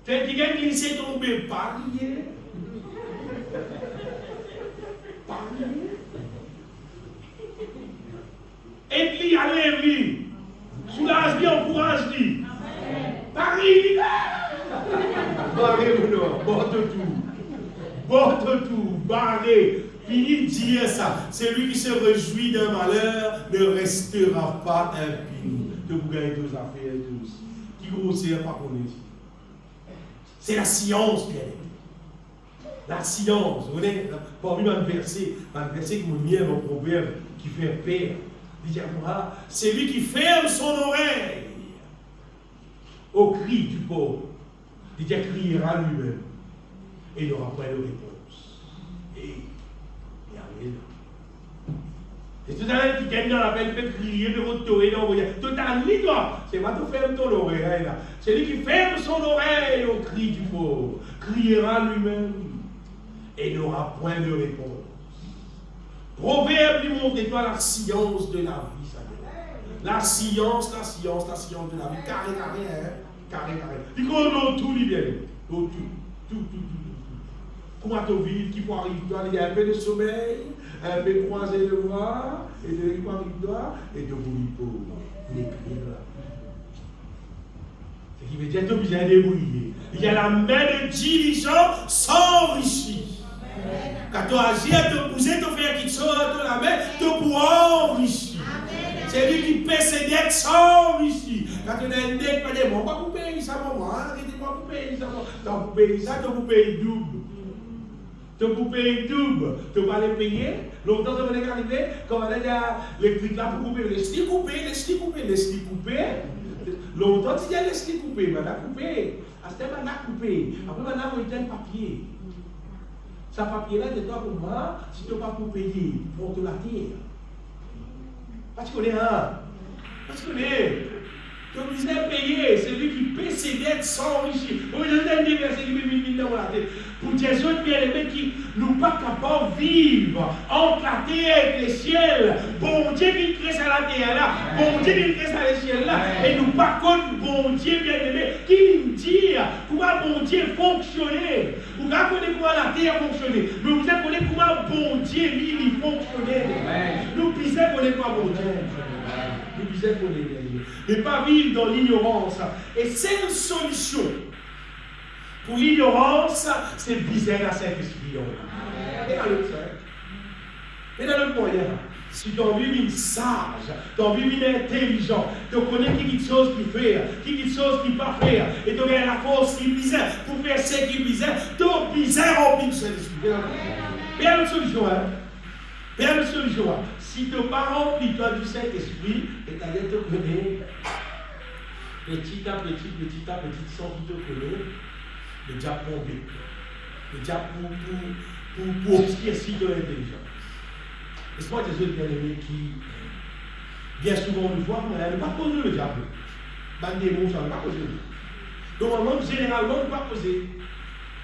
Tu as dit qu'il s'est tombé, pas lié. Pas lié. Et puis, allez-lui. Soulage-lui, encourage-lui. Paris. Barrez-vous, porte tout, barrez. Fini de dire ça. Celui qui se réjouit d'un malheur ne restera pas impuni. De vous gagner deux affaires tous. Qui grossir pas connaître. C'est la science, bien aimé. La science. Vous voyez, parmi un verset qui me vient mon proverbe qui fait peur. Il dit à moi, c'est lui qui ferme son oreille au cri du pauvre. Il dit, criera lui-même. Et il n'aura pas de réponse. Et il n'y a rien là. Et tout à l'heure, tu gagnes dans la peine, tu peux crier, tu peux retourner, tout à l'heure, toi, c'est pas tout ferme ton oreille là. C'est lui qui ferme son oreille au cri du pauvre. Criera lui-même. Et il n'aura point de réponse. Proverbe lui montre-toi la science de la vie, ça veut dire. La science de la vie. Carré. Il connaît tout, il vient. Tout. Comment tu vis, qui peut arriver, il y a un peu de sommeil, Un peu croiser le bras, et de victoire victoire, et de vous pour l'écrire là. Ce qui veut dire que vous êtes débrouillé. Il y a la main de diligent s'enrichir. Quand tu agis, tu pousses, tu fais quelque chose dans la main, tu pourras enrichir. C'est lui qui persévère s'enrichir. Quand tu as un dette, tu vas pas payer ça, maman. Tu vas pas payer ça, tu vas payer ça, tu vas payer double. Tu vas payer double. Tu vas les payer. Longtemps, ça va arriver. Quand on a l'électrique là pour couper, les coupés. Longtemps, tu dis les coupés, maintenant coupé. À ce moment-là, coupé. Après, maintenant, on a un papier. Ce papier-là, de toi pour moi, si tu n'as pas pour payer, pour te la terre. Parce qu'on est un. Parce qu'on est. Tu es obligé de payer. C'est lui qui persévère s'enrichir. Vous avez des versets qui me viennent dans la tête. Pour des autres bien-aimés qui n'ont pas capable de vivre entre la terre et les ciels. Bon Dieu qui crée à la terre là. Bon Dieu qui crée à les ciels là. Et nous pas contre bon Dieu bien-aimé qui nous dit comment bon Dieu fonctionner. Vous connaissez comment la terre fonctionner. Mais vous connaissez comment bon Dieu lui fonctionner. Nous puissions connaître quoi bon Dieu. Nous puissions connaître. Mais pas vivre dans l'ignorance. Et c'est une solution. Pour l'ignorance, c'est bizarre à Saint-Esprit. Et dans le fait, et dans le moyen, si tu as vu une sage, tu as vu une intelligent, tu connais quelque chose qui fait, quelque chose qui ne peut pas faire, et tu as la force qui est bizarre pour faire ce qui est bizarre, tu es bizarre rempli de Saint-Esprit. Il y a une solution. Il y a une solution. Si tu n'as pas rempli toi du Saint-Esprit, et tu as te connaître, petit à petit, sans qu'il te connaisse, le diable tombé. Le diable pour obscurcir de l'intelligence. Est-ce que des autres bien-aimés qui, bien souvent, nous voient, mais ne pas poser le diable. Ban démon, ça ne pas poser. Normalement, généralement, ne pas poser.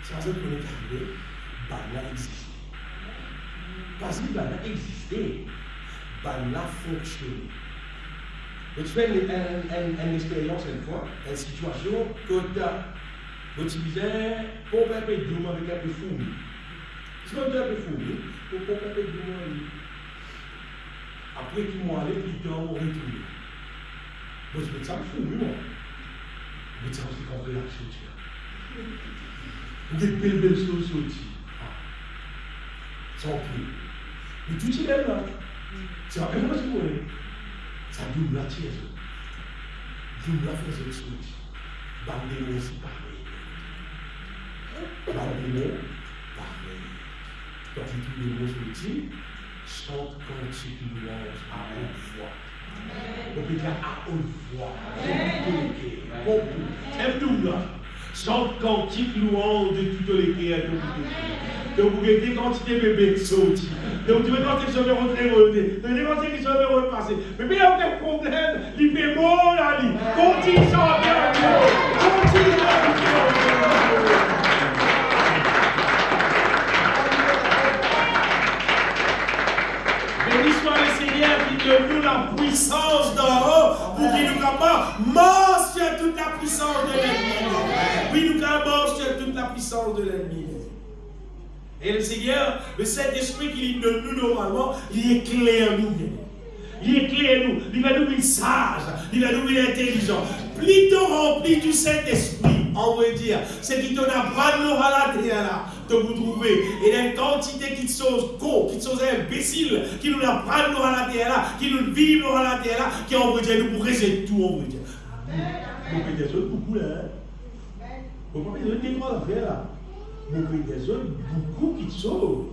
Ça veut dire qu'on est arrivé, Banla existe. Parce que Banla existait, Banla fonctionnait. Tu fais une expérience une fois, une situation que tu disais, pour un peu de doum avec un peu de fourmi. Si on a un peu de fourmi, pour un peu de doum. Après qu'ils m'ont allé, plus tard, on retourne. Moi, je me dis, ça me fourmi, moi. Je me dis, c'est qu'on peut la sortir. Vous êtes belle chose sortie. Sans plus. Mais tout est là. C'est pas comme ça que vous voulez. Ça double la tiède. Double la fraise de sortie. Bandez-moi aussi pareil. Bandez-moi pareil. Quand tous les mots sortis, chante cantique louange à haute voix. On peut dire à haute voix. C'est double là. Chante cantique louange de toutes les guerres. Donc vous avez des quantités de bébés qui sont sortis. Donc tu veux quand ils sont rentrés, des quantités qui sont repassés. Mais il n'y a aucun problème. Il fait bon là, il continue à chanter. Continue à chanter. Béni soit le Seigneur qui donne nous la puissance d'en haut pour qu'il nous capable marche sur toute la puissance de l'ennemi. Oui, nous marche sur toute la puissance de l'ennemi. Et le Seigneur, le Saint-Esprit qui donne nous normalement, il éclaire nous. Il éclaire nous. Il va nous une sage. Il va nous une intelligent. Plutôt rempli du Saint-Esprit, on veut dire, c'est qui t'en apprend nous à la terre là, de vous trouver. Et il y a une quantité qui sont cons, qui sont imbéciles, qui nous apprennent nous à la terre là, qui nous vivent nous à la terre là, qui on veut dire, nous pour résoudre tout, on veut dire. Vous pouvez dire ça beaucoup là. Vous pouvez dire des trois affaires là. Vous pouvez dire ça beaucoup de choses.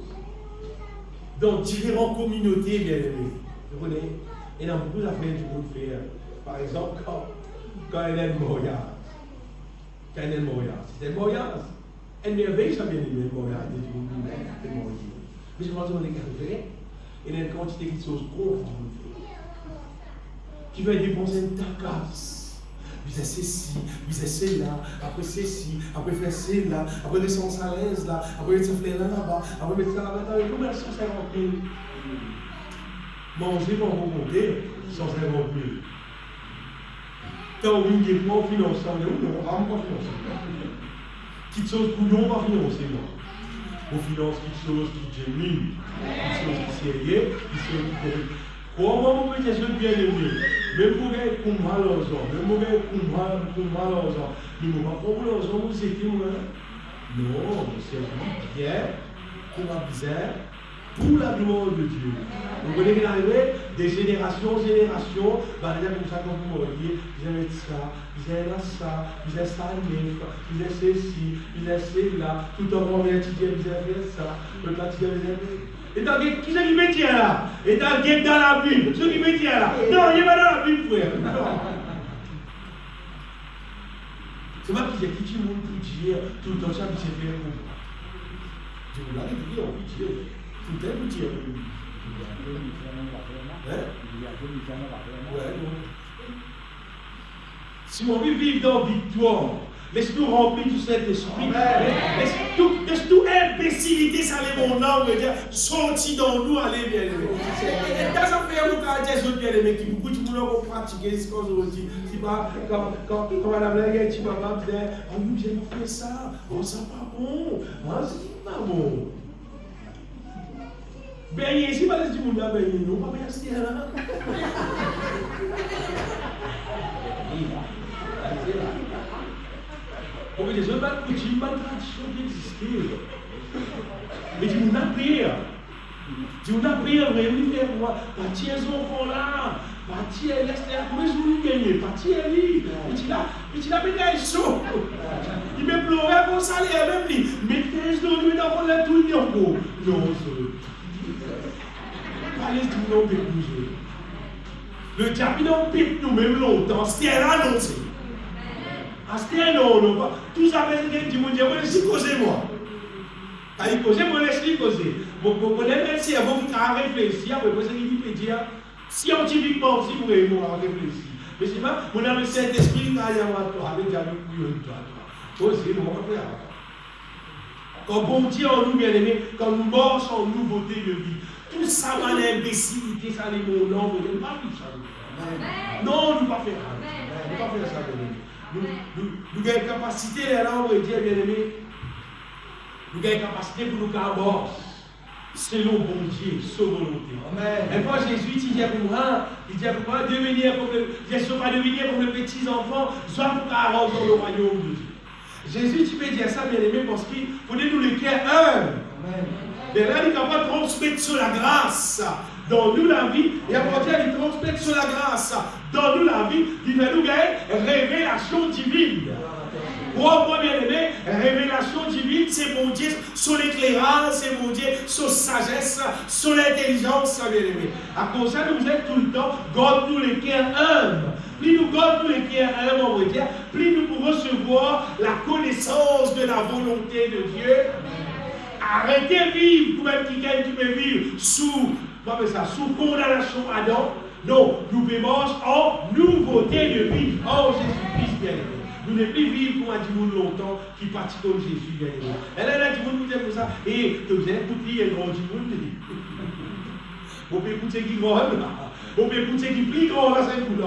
Dans différentes communautés, bien aimées. Vous voyez? Et dans beaucoup d'affaires du monde faire. Par exemple, quand elle est mariage. Quand elle est mariage. C'est un mariage. Elle merveille, ça bien aimé, le mariage. Mais je pense qu'on est carré. Et il y a une quantité de choses qui va dépenser une tacasse. Vous êtes ceci, vous êtes cela, après ceci, après faire cela, après descendre sa l'aise là, après mettre sa fleur là-bas, après mettre ça là-bas, vous mettez 150 000. Manger pour vous compter 150 000. Quand vous dites moi financement, on va pas financer. Petite chose pour nous, on va financer. Aux finances qui sont qui genuines, qui sont sérieux, qui sont correctes. Comment vous pouvez être bien aimé? Même pour gagner pour mal aux hommes, même pour gagner pour mal aux hommes. Mais vous ne pouvez pas pour aux hommes, c'est qui moi? Non, c'est bien, pour la misère, pour la gloire de Dieu. Vous voyez qu'il arrive des générations en générations, bah, il y a comme ça, comme vous voyez, ils aiment ça, ils aiment ça, ils aiment ça, ils aiment ceci, ils aiment cela, tout le temps, on vient étudier, ils aiment ça, le quotidien, ils aiment. Et dans qui c'est qui met là? Et dans la Bible, ceux qui met là? Non, il n'est pas dans la Bible, frère. C'est pas qui dit tout le monde pour dire tout le temps ça, puis c'est fait pour moi. Je vous l'avais dit, on peut dire. Tout le temps, vous dire. Si on veut vivre dans la victoire, laisse-nous remplir du Saint-Esprit. Laisse tout imbécilité, ça allait mon âme, sorti dans nous, allez bien aimé. Et dans ça fait un cas des autres bien aimés qui beaucoup de monde ont pratiqué ce qu'on se dit. C'est pas quand madame la guerre, tu m'as dit, oh oui, j'ai fait ça, oh ça pas bon, oh c'est pas bon. Ben, si pas les du monde là, ben, non, pas bien c'est là. On veut des autres coutumes, pas de tradition qui existait. Mais tu nous as pris. Tu nous as pris, oui, faire quoi? Partir les enfants là, partir l'extérieur, comment est-ce que vous gagnez? Partir lui. Et tu l'as mis dans les chaud. Il me pleurait pour ça, il même lui. Mais 15 ans, lui, dans le tout, il y a encore. Non, ça. Allez, tout le monde peut bouger. Le diable, il n'a pas nous-mêmes longtemps. C'était annoncé. C'était non. Tout ça fait que du monde dit, moi, laisse-lui causer, moi. Quand il cause, moi, laisse-lui causer. Mon cerveau qui a réfléchi, après, c'est qu'il peut dire, scientifiquement aussi, vous pouvez réfléchir. Mais c'est pas, mon âme, cet esprit qui a avec Dieu, causer, nous, on va faire. Quand bon Dieu en nous, bien aimé, quand nous marchons en nouveauté de vie, tout ça, dans l'imbécilité, ça, les mots, non, vous n'avez pas vu ça. Non, nous ne pas faire ça. Nous ne pas faire ça, bien aimé. Nous avons une capacité, là, on va dire, bien aimé, nous avons une capacité pour nous carborer selon bon Dieu, sa volonté. Et fois, Jésus, il dit pour moi, pas devenir comme les petits enfants, soit pour carborer dans le royaume de Dieu. Jésus, tu peux dire ça, bien aimé, parce qu'il faut nous les cœurs humbles. Et là, il est capable de transmettre sur la grâce dans nous la vie, et à partir de transmettre sur la grâce dans nous la vie, il va nous gagner révélation divine. Pour moi, bien aimé, révélation divine, c'est mon Dieu, sur l'éclairage, c'est mon Dieu, sur sagesse, sur l'intelligence, bien aimé. À cause de ça, nous êtes tout le temps, garde-nous les cœurs humbles. Plus nous gardons les cœurs humbles, on va dire, plus nous pouvons recevoir la connaissance de la volonté de Dieu. Arrêtez de vivre, comme quelqu'un qui peut vivre sous condamnation Adam. Non, nous vivons en nouveauté de vie. Oh, Jésus-Christ, bien aimé. Nous ne pouvons plus vivre pour un monde longtemps qui pratique comme Jésus, bien aimé. Elle a dit, vous êtes comme ça. Et vous avez écouté un grand monde. Vous pouvez écouter qui grand là. Vous pouvez écouter qui plus grand là, c'est vous.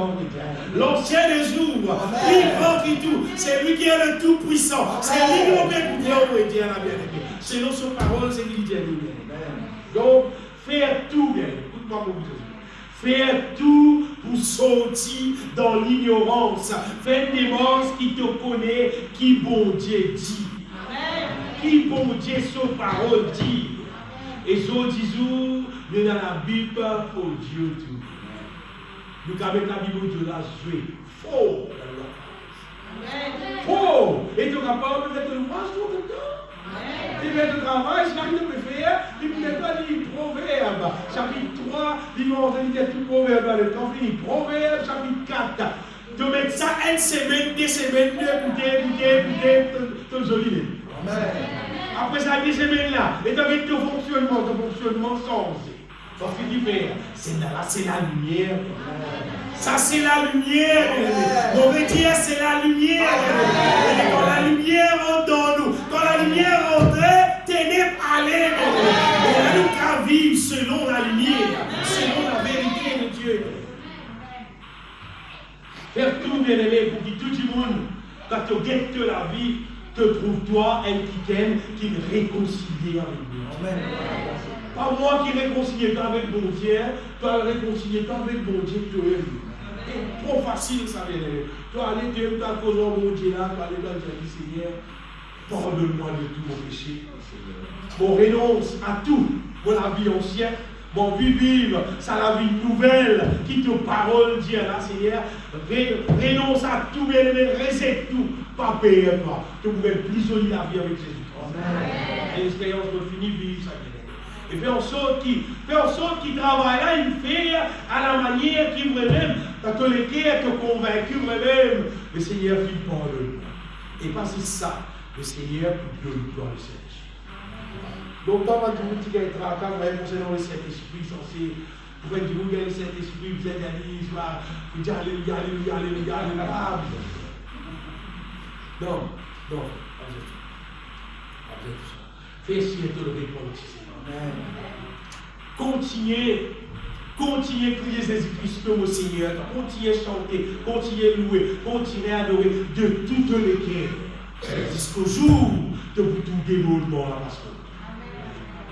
L'ancien des jours, plus grand qui tout. C'est lui qui est le tout puissant. C'est lui qui peut écouter, on va dire la bien aimé. Selon son parole, c'est qu'il dit à nous. Donc, faire tout, bien. Écoute-moi, mon Dieu. Faire tout pour sortir dans l'ignorance. Faire des morts qui te connaissent, qui bon Dieu dit. Qui bon Dieu, son parole dit. Et ce disons, nous dans la Bible pour Dieu tout. Nous avons la Bible de la jouer. Faux. Faux. Et tu es capable de faire le mois tout le temps. Il fait le travail, c'est ce qu'il peut faire. Il ne peut pas dire Proverbe, chapitre 3, il va entendre tout Proverbe, le temps fini. Proverbe, chapitre 4. De mettre ça une semaine, 2 semaines, écouter, ton joli. Après ça, 2 semaines là, et tu as ton fonctionnement changé. Parce que tu fais, c'est la lumière. Ça, c'est la lumière. On veut dire, c'est la lumière. Et quand la lumière rentre dans nous, quand la lumière rentre, ténèbres allaient. Et nous qu'à vivre selon la lumière, selon la vérité de Dieu. Faire tout, bien aimé, pour que tout le monde, quand tu guettes la vie, te trouve-toi un qui t'aime, qui est réconcilié avec Dieu. Amen. Pas moi qui réconcilie avec mon Dieu, toi réconcilier avec mon Dieu, tu es. C'est trop facile, ça vient. Toi, aller, tu aimes ta cause au mon Dieu là, toi, aller dans le Seigneur, pardonne-moi de tous mon péché. On renonce à tout, pour la vie ancienne. Mon vie vive, c'est la vie nouvelle qui te parole, Dieu là, Seigneur. Renonce à tout, récite tout, pas payer toi. Tu pourrais être plus solide la vie avec Jésus. Amen. L'expérience de finir vivre, ça vient. Et fais en sorte qu'il travaille là, il fait à la manière qu'il veut même, quand le cœur te convaincu, même, le Seigneur fit pardonne. Et parce que ça, le Seigneur peut donner toi le Seigneur. Donc, quand on dit qu'il y a un tracas, vous voyez, concernant le Saint-Esprit, censé, vous voyez, vous avez le Saint-Esprit, vous êtes allé, vous dites alléluia, alléluia, alléluia, alléluia. Non, non, pas du tout. Pas du tout. Fais essayer de le répondre. Continuez à crier Jésus-Christ au Seigneur, continuez à chanter, continuez à louer, continuez à adorer de toutes les cœurs. Jusqu'au jour de vous tout débordement là, pasteur.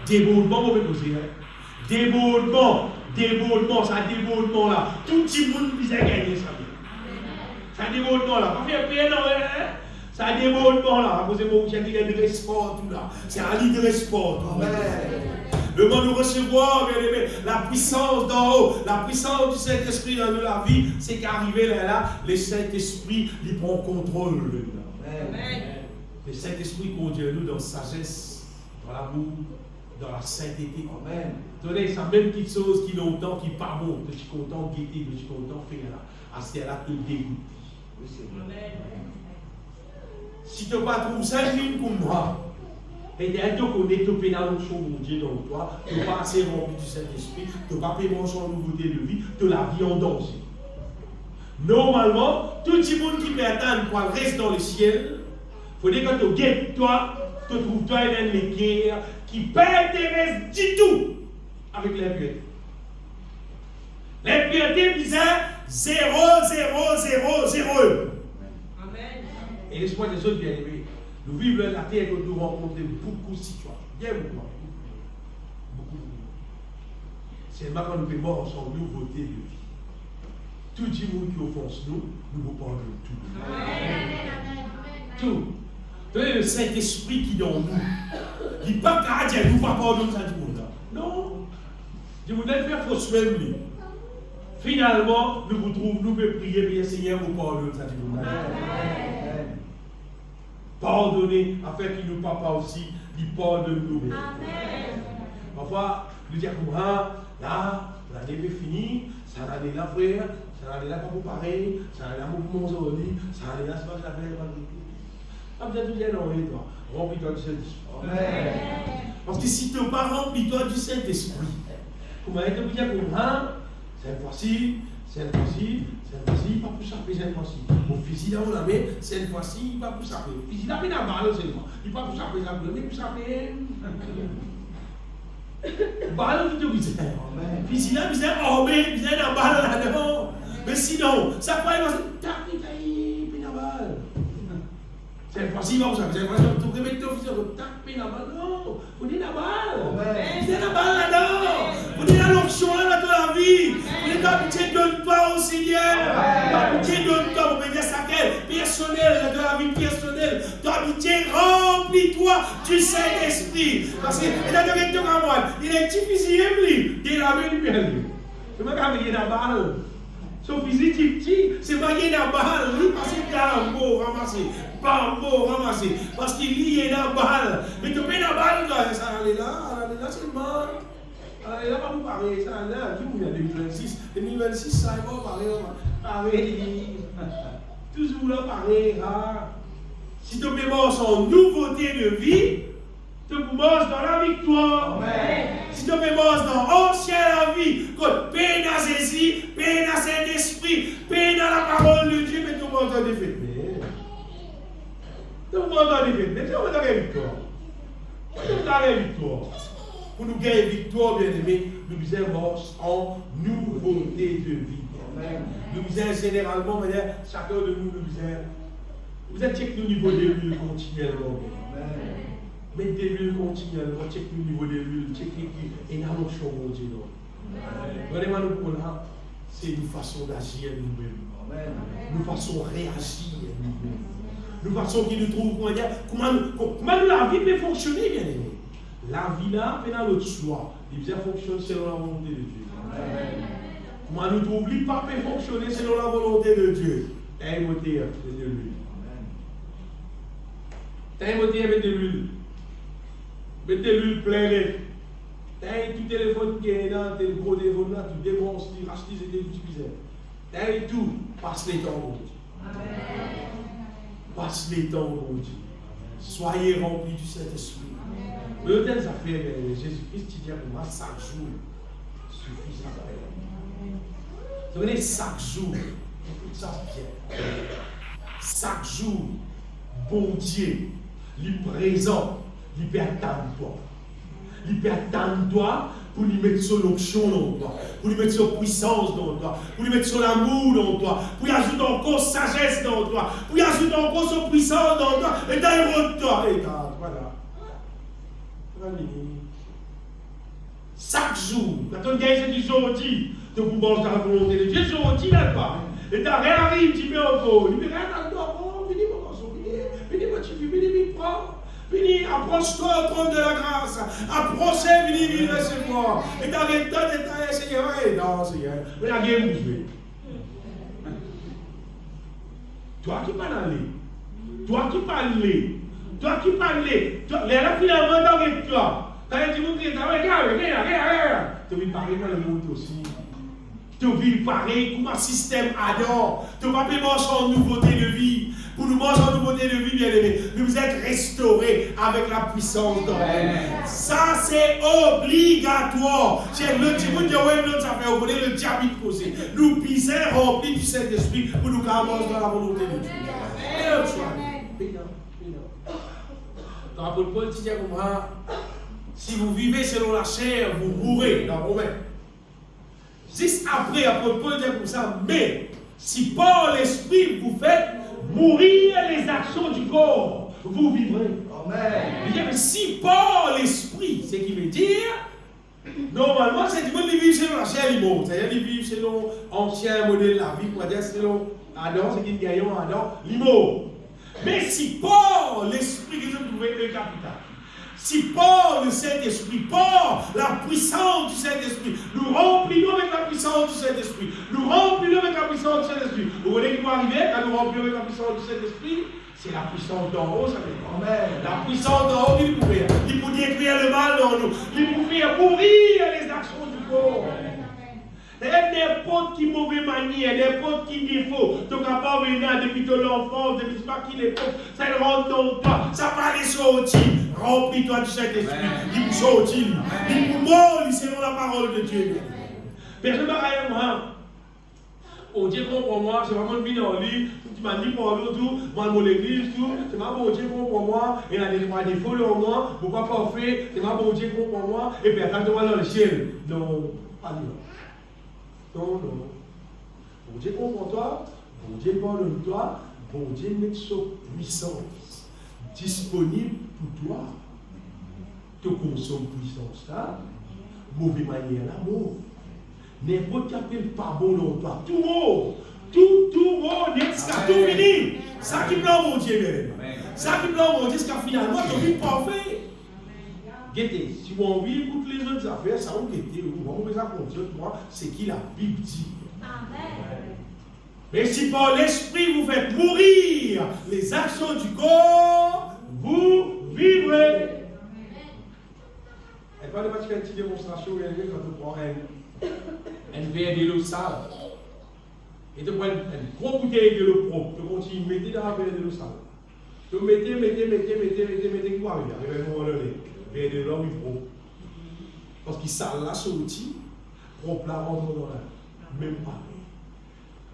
Débordement, vous pouvez poser. Débordement, ça débordement là. Tout le monde vise à gagner ça. Ça débordement là. Pas faire payer, non, ça débordement là. Vous avez beaucoup de sport, tout là. C'est un leader sport. Le moment de recevoir, bien aimé, la puissance d'en haut, la puissance du Saint-Esprit dans la vie, c'est qu'arrivé là, le Saint-Esprit, il prend contrôle. Le Saint-Esprit conduit nous dans la sagesse, dans l'amour, dans la sainteté. Amen. Tenez, c'est la même petite chose qui longtemps, qui n'est pas bon, que je suis content de guetter, que je suis content de faire là. À ce là te dégoûte. Si tu n'as pas trouvé ça, comme moi, et tu connais, tu peux dans mon Dieu dans toi, tu n'as pas assez rempli du Saint-Esprit, tu n'as pas fait manger en nouveauté de vie, tu as la vie en danger. Normalement, tout le monde qui peut atteindre pour le reste dans le ciel, il faut dire que tu guettes toi, tu trouves toi un équerre qui ne t'intéresse du tout avec l'impureté. L'impureté bizarre, 0, 0, 0, 0. Amen. Et laisse-moi des autres bien aimés. Nous vivons la terre que nous rencontrons beaucoup de situations. Bien beaucoup. Beaucoup. C'est maintenant que nous pouvons mort sans nouveauté de vie. Tout le monde qui offense nous, nous vous parlons de tout. Amen. Tout. Tenez le Saint-Esprit qui est dans nous. Il n'est pas qu'à dire, nous ne pas pardonner ça du monde. Non. Je voudrais faire fausse même. Finalement, nous vous trouvons, nous pouvons prier, bien Seigneur, vous pardonnez ça du monde. Amen. Pardonnez, afin qu'il nous papa aussi, il pardonne nous. Amen. Parfois, nous disons, là, l'année est finie, ça l'année là, frère, ça l'année là, pas pour pareil, ça l'année là, pour mon zone, ça l'année là, c'est pas que la frère, pas vous êtes bien envoyé, toi. Remplis-toi du Saint-Esprit. Amen. Parce que si tu n'as pas rempli-toi du Saint-Esprit, comment est-ce que vous dites, cette fois-ci, pas pour saper cette fois-ci. Mon fusil dans la main, cette fois-ci, pas pour saper. Le fusil dans la balle seulement. Il pas pour saper, mais pour saper. Balle qui te disait. Fusil là, vous êtes armé, vous êtes dans la balle là-dedans. Mais sinon, ça peut aller, taper, puis la balle. Cette fois-ci, vous savez, vous remettez ton fusil, vous tapez la balle. Non, vous dites la balle. Vous êtes la balle là-dedans. Vous dites la l'onction là dans la vie. Vous dites l'amitié donne toi au Seigneur. L'amitié donne toi, vous mettez ça personnel, de la vie personnelle. Ton amitié remplis-toi du Saint-Esprit. Parce que, il a donné tout à moi. Il est difficile, lui, de la vie du Père. C'est pas quand il y a la balle. Son physique petit, c'est pas qu'il y a la balle, lui, parce qu'il y a un mot ramassé. Pas un mot ramassé. Parce qu'il y a la balle. Mais tu mets la balle, ça allait là, c'est mal. Alors, il n'a pas vous parler, ça là, tout le monde 2026. 2026, ça est bon, pareil. Toujours là, pareil. Si tu peux manger en nouveauté de vie, tu peux manger dans la victoire. Amen. Si tu peux manger dans l'ancienne vie, que paix dans Jésus, paix dans Saint-Esprit, paix dans la parole de Dieu, mais tu manges dans des fêtes. Tu manges dans des fêtes, mais tu manges dans la victoire. Tu manges dans la victoire. Pour nous gagner victoire, bien aimé, nous devons en nouveauté de vie. Amen. Nous devons généralement, chacun de nous, nous devons Vous êtes check le niveau de l'huile continuellement. Mettez l'huile continuellement, check le niveau de l'huile, check l'huile, et n'a pas chaud, mon Dieu. Vraiment, nous là, c'est une façon d'agir nous-mêmes. Une façon de réagir nous-mêmes. Une façon qui nous trouve, comment la vie peut fonctionner, bien aimé. La vie là, pendant l'autre choix, il bien fonctionne selon la volonté de Dieu. Comment nous trouvons pas peut fonctionner selon la volonté de Dieu. T'as un moteur, c'est de l'huile. T'as un moteur, avec de l'huile. Mettez l'huile pleine. T'as un tout téléphone qui est là, t'as le gros téléphone là, tu démontres, tu rachètes, c'était tout suffisant. T'as un tout, passe les temps, mon Dieu. Passe les temps, mon Dieu. Soyez remplis du Saint-Esprit. Mais au tel ça fait, Jésus-Christ, tu dis pour moi, chaque jour, suffit ça. Vous voyez, chaque jour, écoute ça bien. Chaque jour, bon Dieu, il est présent, il peut attendre toi. Il peut attendre toi pour lui mettre son onction dans toi, pour lui mettre son puissance dans toi, pour lui mettre son amour dans toi, pour lui ajouter encore sagesse dans toi, pour lui ajouter encore son puissance dans toi, et dans toi. Et voilà. Chaque jour, quand on gagne du aujourd'hui, tu peux manger dans la volonté de Dieu, aujourd'hui là-bas. Et tu arrives, tu mets encore. Tu mets rien dans toi, viens mon garçon, viens mon petit viens, viens prends. Viens, approche-toi au trône de la grâce. Approchez, viens recevoir. Et tu arrêtes de Seigneur. Non, Seigneur. Mais la guerre vous jouez. Toi qui parles aller. Toi qui parles. Toi qui parles. Là, finalement, t'arrêtes toi. T'as dit, regarde. Tu veux parler dans le monde aussi. Tu veux parler comme un système adore. Tu vas pas manger en nouveauté de vie. Pour nous manger en nouveauté de vie, bien aimé, nous êtes restaurés avec la puissance de Dieu. Ça, c'est obligatoire. C'est le dimanche de l'autre, ça fait au le diable posé. Nous pisons remplis du Saint-Esprit pour nous commencer dans la volonté de Dieu. Et l'autre choix. Dans l'apôtre Paul dit comme moi, si vous vivez selon la chair, vous mourrez dans Romains. Juste après, l'apôtre Paul dit comme ça, mais si par l'Esprit vous faites mourir les actions du corps, vous vivrez. Amen. Il dit, mais si par l'Esprit, ce qui veut dire, normalement, c'est du monde qui vit selon la chair, il monte. C'est-à-dire qu'ils vivent selon l'ancien modèle de la vie, pour dire selon Adam, c'est qu'ils gagnent Adam, l'immo. Mais si par l'Esprit, que vous pouvez le capital. Si par le Saint-Esprit, par la puissance du Saint-Esprit, nous remplissons avec la puissance du Saint-Esprit. Nous remplissons avec la puissance du Saint-Esprit. Vous voyez qui va arriver quand nous remplissons avec la puissance du Saint-Esprit? C'est la puissance d'en haut, ça veut dire. Amen. La puissance d'en haut, il peut faire. Il peut détruire le mal dans nous. Il peut faire mourir les actions du corps. N'importe qui mauvaise manière, n'importe qui défaut, tu n'es pas venu depuis ton enfance, depuis ce qu'il est pauvre, ça le rentre dans toi, ça va aller sortir. Remplis-toi du Saint-Esprit, il peut sortir, il peut mourir selon la parole de Dieu. Personne ne va rien moi. Oh Dieu comprend moi, c'est vraiment une vie dans lui, tu m'as dit pour l'autre, moi dans l'église, tout, c'est ma bon Dieu comprend moi, il y a des défauts en moi, pourquoi pas fait, c'est ma bon Dieu comprend moi, et puis attends-moi dans le ciel. Non, pas du tout. Non. Bon Dieu comprend toi, bon Dieu pardonne-toi, bon Dieu met sa puissance disponible pour toi. Tu consommes puissance là, mauvaise manière là, bon. N'importe qui appelle pas bon dans toi, tout bon, tout bon, tout fini. Ça qui plaît mon Dieu, ça qui plaît mon Dieu, c'est qu'à finalement, tu vis parfait. Guettez, si vous avez envie pour toutes les autres affaires, ça va guetter, vous va ça contre toi, c'est qui la Bible dit. Amen. Mais si par l'Esprit vous faites mourir les actions du corps, vous vivrez. Et pas de faire une petite démonstration quand on prend un verre de l'eau sale. Et tu prends une grosse bouteille de l'eau propre, tu continues, mettez dans la verre de l'eau sale. Tu mettez, qui va arriver, avec un moment donné. Mais de l'homme est propre. Parce qu'il s'en l'a sorti, propre la rentre dans la même pas.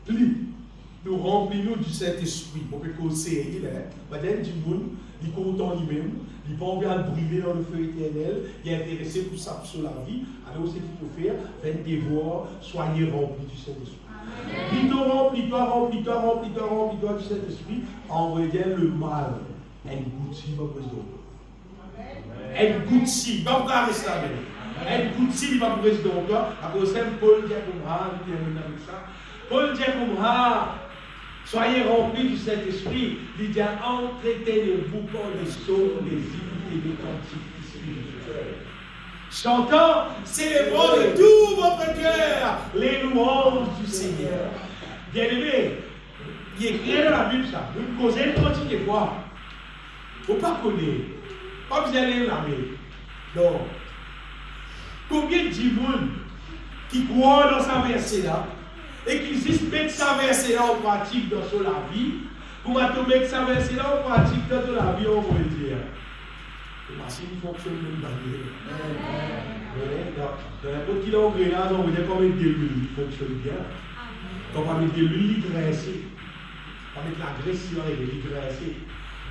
Plus. nous remplis-nous du Saint-Esprit. Pour que conseiller, il est, peut-être du monde, il est content lui-même, il n'est pas envie de brûler dans le feu éternel, il est intéressé pour ça, sur la vie. Alors, ce qu'il faut faire, faire des devoirs, soyez remplis du Saint-Esprit. Remplis-toi du Saint-Esprit, envoyez le mal. Elle goûte ma président. Elle goûte si, pas pour rester avec. Elle goûte si, il va pour rester dans toi. Après, c'est Paul Diacoumra, il termine avec ça. Paul Diacoumra, soyez remplis du Saint-Esprit. Il dit entretenez-vous par les psaumes, les hymnes et les cantiques spirituels. Chantant, célébrant de tout votre cœur les louanges du Seigneur. Bien-aimé, il est écrit dans la Bible ça. Vous causez une quantité de fois. Il ne faut pas connaître. Pas besoin d'aller l'armée. Non. Combien de monde qui croient dans sa versée là et qui disent mettre sa versée là en pratique dans la vie, pour mettre sa versée là en pratique dans la vie, on va dire. La machine fonctionne même dans n'importe qui dans le grenade, on va dire qu'on met de l'huile, il fonctionne bien. Quand on va mettre de l'huile, il graisse. On va mettre la graisse sur elle, il graisse.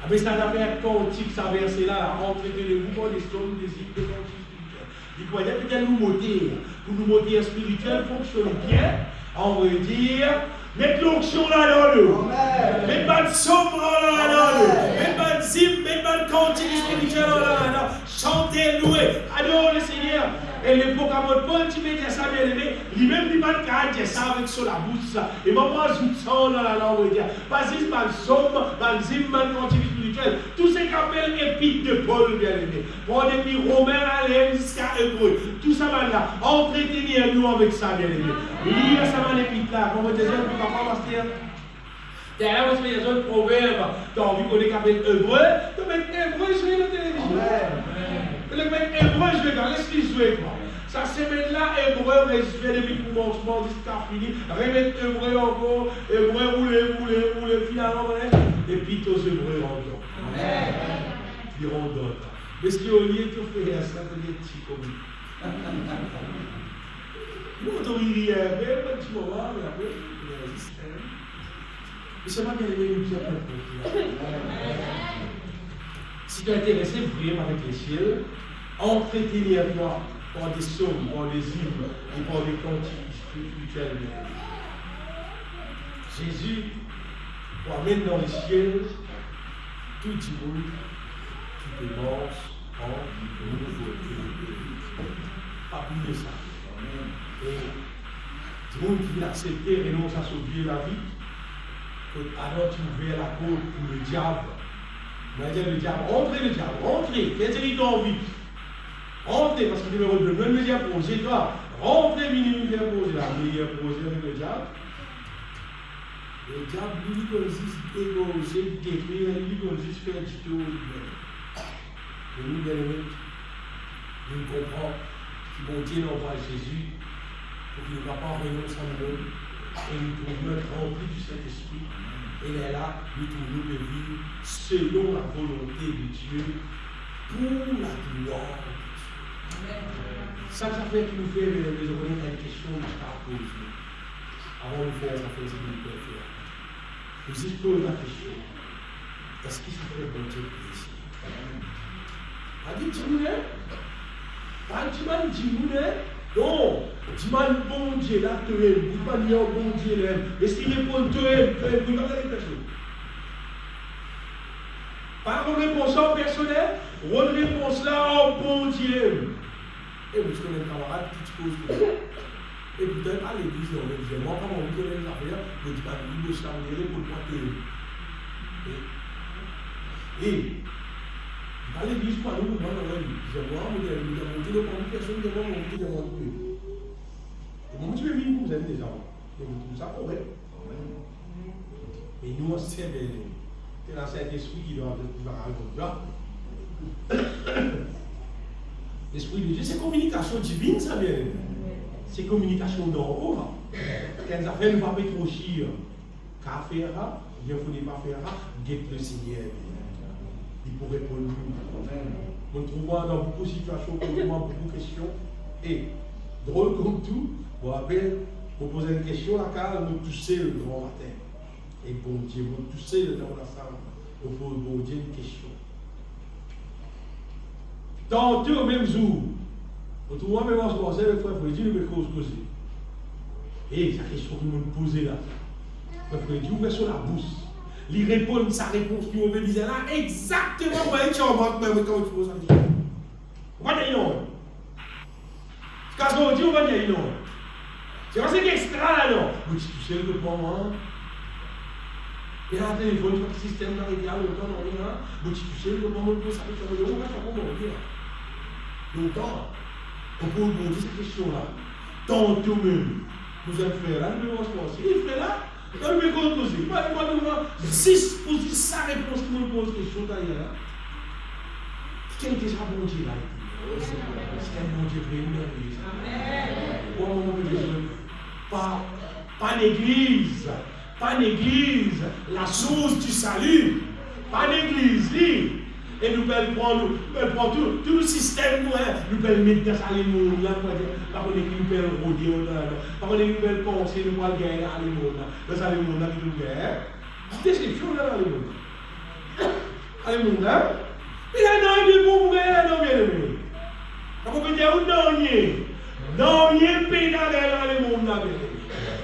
Mais ça n'a pas quantique, ça verse là, entretenez-vous par des sommes, des hymnes, des cantiques spirituels. Il faut dire que nous moteur, pour nous moteur spirituel fonctionne bien, on va dire, mettre l'onction là dans le, mettre pas de somme là dans le, mettre pas de hymne, mettre pas de cantique spirituel là dans, chanter, louer, adore le Seigneur. Et l'époque à votre point, tu mets ça bien aimé, lui-même il va dire ça avec sur la bouche. Et maman joue ça dans la langue, pas juste dans le somme, dans le hymne, dans le cantique spirituel. Tout ce qu'on appelle épître de Paul, bien aimé. Pour depuis Romain à jusqu'à Hébreu. Tout ça va là. Entretenez-nous avec ça, bien aimé. Lire ça dans l'épître là. Comme on disait, pour papa, pasteur. Derrière, vous avez un proverbe. Tu as envie qu'on est capable Hébreu. Tu mets Hébreu, je vais la télévision. Le mec Hébreu, je vais dans laisse-lui jouer. Sa semaine-là, Hébreu, résumé depuis le commencement jusqu'à fini. Remettre Hébreu encore. Hébreu, rouler, finalement. Et puis, tous Hébreux encore. Ils rendent d'autres. Mais ce qui est au lieu de faire ça, c'est des petits comme nous, on t'aurait dit, un petit moment, mais après, il résiste. Mais c'est pas bien aimé, nous dire plein de si tu es intéressé vraiment avec les ciels, entretenez-toi par des psaumes, par des hymnes et par des cantiques spirituels. Jésus emmène dans les ciels tout le monde qui dépense en nouveauté. Pas plus de ça. Et tout le monde qui veut accepter renonce à sauver la vie. Alors tu ouvres la côte pour le diable. Mais le diable, rentrez, faites-le dans vie. Rentrez, parce que numéro 2, même le diable posé, toi, rentrez, minimum, bien posé, la meilleure posée avec le diable. Le diable, lui, il consiste à égorger, détruire, lui, il consiste à faire du tout. Et nous, bien aimés, nous comprenons qu'il bon Dieu envoie Jésus pour qu'il ne va pas renoncer à nous et nous trouvons notre rempli du Saint-Esprit. Et là, nous trouvons de vivre selon la volonté de Dieu pour la gloire de Dieu. Ça fait que nous fait les une question de la pose. Avant de faire, ça fait ce que nous pouvons faire. Nous explorons la question. Est-ce qu'il faut faire bon Dieu plaisir? A dit Dimoune? Pas Dimoune? Non, Dimoune bon Dieu, là, tu aimes. Vous ne pas dire bon Dieu, là. Et s'il répond, tu aimes, vous ne pas dire personne. Par une réponse personnelle, une réponse là, oh bon Dieu. Et vous connaissez un camarade qui te pose comme ça. Et peut-être à l'église, on me disait, moi, comment vous connaissez les affaires, vous dites, bah, vous me chargez pour le pointer. Et, à l'église, pas nous, moi, dans l'église, je vois, vous avez monté le premier personne devant mon petit devant Dieu. Et mon Dieu est venu, vous avez déjà. Et vous trouvez ça correct. Et nous, c'est la Saint-Esprit qui doit raconter là. L'Esprit de Dieu, c'est communication divine, ça bien. C'est communication d'en haut. Quand ça fait, ne pas mettre trop chier. Qu'à faire, bien faut ne pas faire, guette le Seigneur. Il pourrait répondre nous. On trouve dans beaucoup de situations, beaucoup de questions. Et, drôle comme tout, on rappelle, on pose une question, la carte, nous toucher le grand matin. Et bon Dieu, vous toussez le temps ensemble, vous posez bon Dieu une question. Tantôt au même jour, vous trouvez même en ce moment, vous frère Dieu nous causer. Et la question que nous nous posons là, frère Dieu ouvre sur la bouche. Il répond sa réponse qui veut dire là, exactement où il est en banque, même quand tu poses la question. On va dire non. Parce qu'on dit, on va dire non. C'est pas ce qui est extra là, non. Mais tu sais le moment. Et là, le téléphone, tu vois que le système va régler longtemps, non, rien. Mais tu sais le moment où ça peut faire on va faire comment on dire. Longtemps. On peut poser cette question-là. Tantôt même. Nous avons fait là, nous devons se penser. Il fait là, nous devons poser. Il va nous voir 6 pour 10 sa réponse qui nous pose question d'ailleurs. Quel était ça, bon Dieu là? C'est un bon Dieu vraiment merveilleux. Pour moi, pas l'église, la source du salut, pas l'église, et nous pouvons tout le système, nous pouvons mettre dans les mondes, là, par contre, nous pouvons rôder, par contre, nous pouvons penser, nous pouvons gagner dans les mondes, dans les mondes, qui nous gagnent. C'est déception là dans les mondes. Dans les mondes, hein? Mais là, non, il est bon, non, bien aimé. On peut dire, non, il y a un pays dans les mondes, là,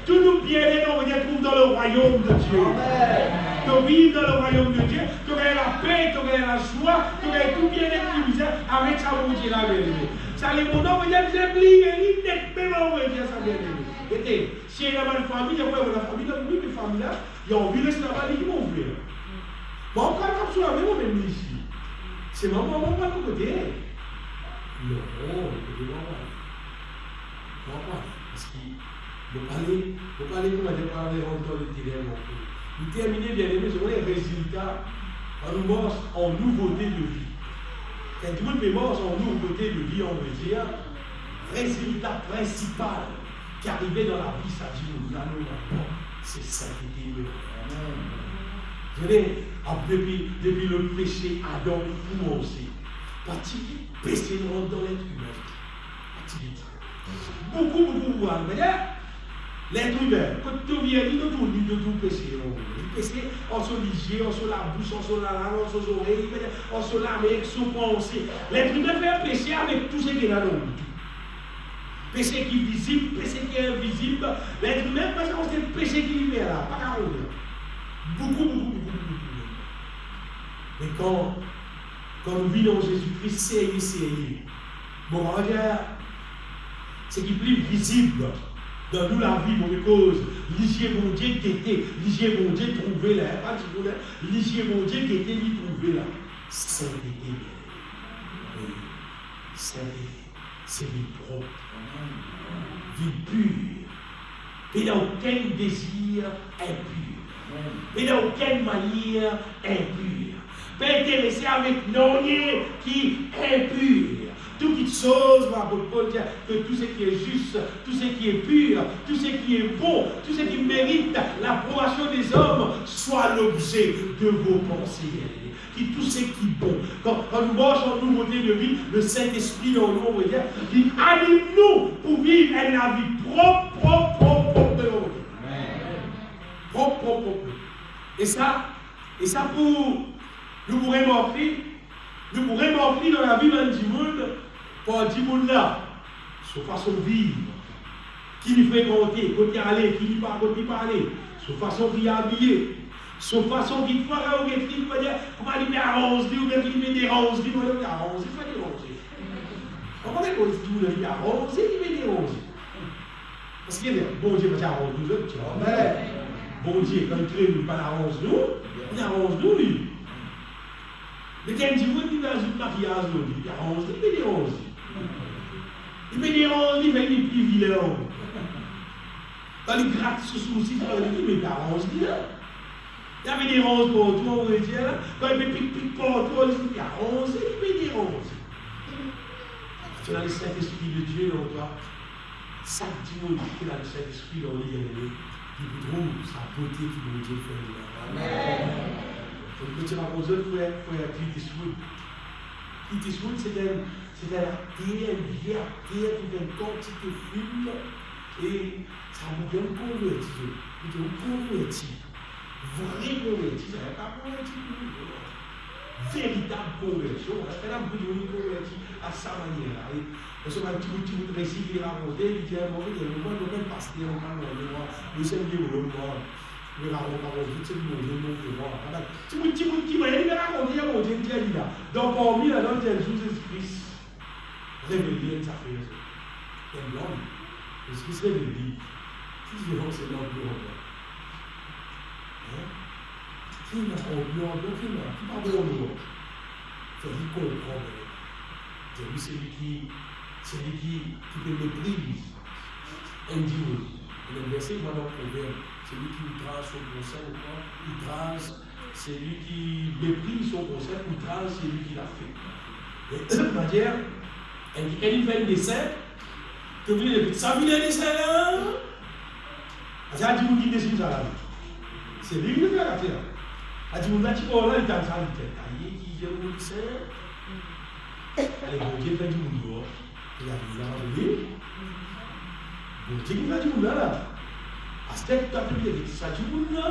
tous nos pieds, on les trouve dans le royaume de Dieu. Tu vis dans le royaume de Dieu, tu aurais la paix, tu aurais la joie, tu aurais tout bien utilisé avec sa bonté là, bien aimé. Ça, les mondes, on va dire, c'est plié, même on va dire ça, bien aimé. Et si il y a une famille, il y a une famille, une famille là, il y a envie de rester là-bas, ils vont ouvrir. Bon, quand on soit même, on est ici. C'est maman, pas de côté. Non, écoutez, moi, parce qu'il faut parler, comment dire, parler dans le terrain. Nous terminons, bien aimé, c'est les résultats en nouveauté de vie. Quand tout le monde est mort en nouveauté de vie, on veut dire, résultat principal qui arrivait dans la vie, ça dit, nous allons maintenant, c'est sainteté de vous savez, depuis le péché, Adam a commencé. Parce que le péché rentre dans l'être humain. Beaucoup. L'être humain, quand tu viens, il nous de tout péché. Le péché, on se ligier, on se la bouche, on se la langue, on se oreilles, on se lave avec son pensée. L'être humain fait un péché avec tout ce qui est là dans le péché qui est visible, péché qui est invisible. L'être humain, parce que c'est le péché qui est là, pas qu'à rouler. Beaucoup. Mais quand nous vivons Jésus-Christ, c'est bon, on va dire, c'est qui est plus visible dans nous la vie, mon cause. L'isier mon Dieu qui était, l'isier mon Dieu trouvé là, pas du tout là, l'isier mon Dieu qui était, lui trouvé là. Sainteté, sainteté, c'est vie propre, vie pure, et dans aucun désir impur, et dans aucune manière impure. Pas intéressé avec non qui est impur. Toute chose, l'apôtre Paul dit que tout ce qui est juste, tout ce qui est pur, tout ce qui est bon, tout ce qui mérite l'approbation des hommes soit l'objet de vos pensées. Qui tout ce qui est bon. Quand nous marchons en nouveauté de vie, le Saint-Esprit dans nous, on va dire, il anime-nous pour vivre une vie propre de l'homme. Propre. Et ça pour nous pourrons m'offrir dans la vie d'un du monde, pour du monde là, sur façon de vivre, qui lui fréquenter, côté aller, qui lui pas côté parler, sur façon de habiller, sur façon qui fera ou qui va dire, comment il met arrose, ou bien qu'il met des roses, il met des arrose, il fait des roses. Comment est-ce qu'il dit qu'il met arrose, il met des roses? Parce qu'il dit, bon Dieu, va arrose nous autres, tu vois. Bon Dieu, quand il crée, il pas arrose nous, il arrose nous, lui. Mais quand il dit, il va ajouter le maquillage, il arrose, il met des roses. Il met des roses, il fait des plus vilains. Quand il gratte ce souci, il met des roses, il y avait des roses pour tout, on veut dire. Quand il met pic pour tout, il met des roses, il met des roses. C'est dans le Saint-Esprit de Dieu, on doit. Chaque dimanche, qui est dans le Saint-Esprit, on lit, il trouve sa beauté qui nous Dieu fait. Amen. Donc, quand tu racontes ça, il faut être Clint Eastwood. Clint Eastwood, c'était la terre, une vieille terre qui fait une quantité de film, et ça vous donne converti. Vous donne converti. Vraie convertie, ça n'est pas converti. Véritable conversion. Elle a une converti à sa manière. Parce que un petit bout de récit qu'il a raconté, il dit à un moment, le pasteur, le Seigneur, le moi. Le raconte, tout le monde, le voir. Petit bout qui va y raconter, il y a mon Dieu qui est là. Donc, parmi la langue de Jésus-Christ, révélé, ça fait raison. Il y a l'homme, Jésus-Christ révélé. Qui verront c'est l'homme de l'homme. Qui n'a pas oublié, qui parle de l'homme. C'est lui qu'on comprend. C'est lui celui qui te méprise. Indigne. Et le verset que maintenant proverbe, c'est lui qui outrage son conseil, outrage, c'est lui qui méprise son conseil, outrage, c'est lui qui l'a fait. Et de cette manière, elle fait un dessin, que vous dites, ça vient un dessin là. C'est à dire qui dessine ça là. C'est lui qui le fait la terre. À dire là, tu vois là, il t'a ça, il t'a taillé, qui vient au dessin. Allez, bon Dieu fait du monde dehors. Il a vu là, bon Dieu qui fait du monde là. À ce stade, tu as pu dire ça du monde là.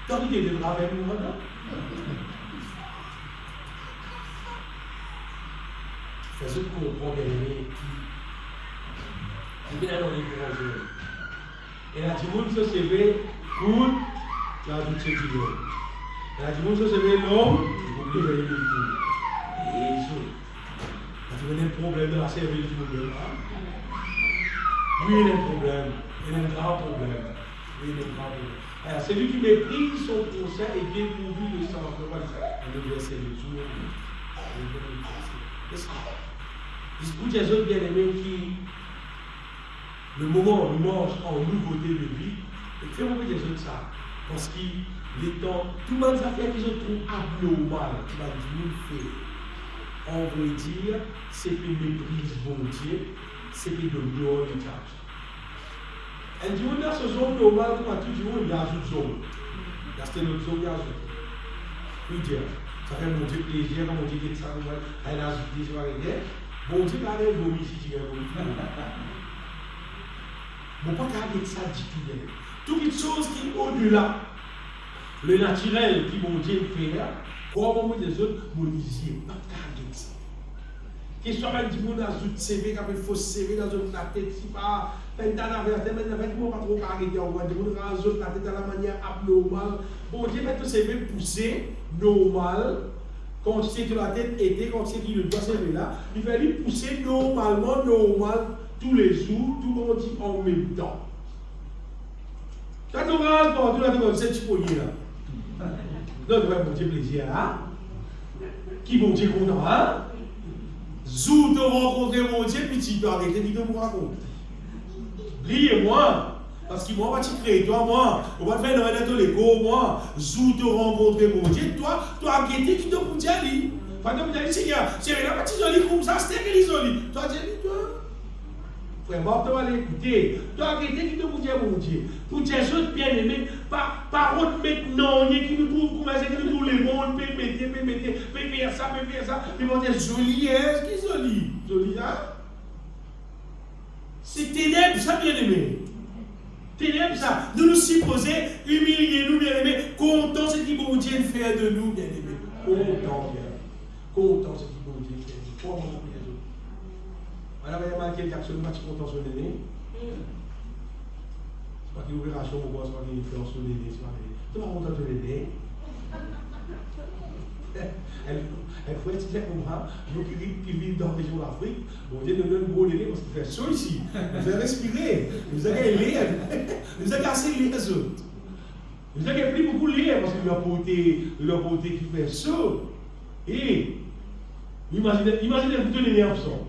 Tu as pu dire de avec nous là. Fais-ce qu'on comprend bien aimé qui vient dans les grands jours. Et là, du monde se servait pour la douce du monde. Et là, du monde se servait l'homme pour que je le dise. Et ça. Tu vois un problème de la service du monde. Oui, il y a un problème. Il y a un grand problème. Oui, il y a un grand problème. Alors, celui qui méprise son conseil est dépourvu de sang. Le verset de jour. Pour des autres bien-aimés qui, le moment où ils mangent en nouveauté de vie, et fait beaucoup des autres ça. Parce qu'il est temps, tout le monde a fait qu'ils se trouvent abnormal, qui va dire fait. On veut dire, c'est que méprise bon Dieu, c'est que de gloire de tâche. Et du monde dans ce zone normal, comme à tout le monde, il y a une zone. Là, c'était notre zone, il y a une zone. Puis dire, ça fait mon Dieu plaisir, mon Dieu qui est ça, elle a ajouté sur la guerre. Bon Dieu, quand elle vomit si tu veux vomir. Bon, pas qu'à avec ça, dit qu'il toutes les choses qui sont au-delà, le naturel qui bon Dieu fait là, comme des autres, mon Dieu, pas qu'à avec ça. Qu'il soit même du monde dans une CV, quand il faut CV dans une tête, si pas, fait dans la vérité, mais avec moi, pas trop arrêter, on va dire, on va dans la tête de la manière abnormale. Bon Dieu, fait tout CV pousser, normal. Quand tu sais que la tête était, quand tu sais qu'il doit servir là, il va lui pousser normalement, normal, tous les jours, tout le monde dit en même temps. Tu as ton rage, tu as ton c'est tu peux là. Donc, tu vas mon Dieu plaisir là. Qui mon Dieu content hein? Zou te rencontrer mon Dieu, puis tu dois arrêter de me raconter. Oubliez-moi. Parce que moi, on va te créer, toi, moi, on va te faire dans tous les cours, moi, zou te rencontrer mon Dieu, toi, arrêtez qui te pour dire, enfin, tu me dis, Seigneur, c'est là, petit joli comme ça, c'était que les joli. Toi, dis, toi, frère, moi, tu vas l'écouter, toi, arrêtez qui te pour dire, mon Dieu, pour dire, autres bien-aimés, par autre maintenant, qui nous trouve, comment c'est que nous trouvons les mondes, peut faire ça, ils vont dire, joli, hein, ce qui est joli, joli, hein? C'est ténèbres, ça, bien-aimé. Ténèbres, ça. Nous nous supposer, humilier nous, bien-aimés, content ce qui bon Dieu fait de nous, bien-aimés. Content, bien. Content ce qui bon Dieu fait de nous. Comment on prie les autres? Madame, il y a Michael Jackson, pas content sur le nez. C'est pas qu'il y a une opération au bois, c'est pas qu'il y a une influence sur le nez, c'est pas qu'il y a. Tu vas content sur le nez. Elle faut être clair pour moi, nous qui vivent dans la région de l'Afrique, bon Dieu nous donne gros nez parce qu'il fait chaud ici. Vous avez respiré, vous avez l'air, vous avez assez l'air les autres. Vous avez pris beaucoup l'air parce que leur beauté qui fait chaud. Et imaginez vous tenez les absents.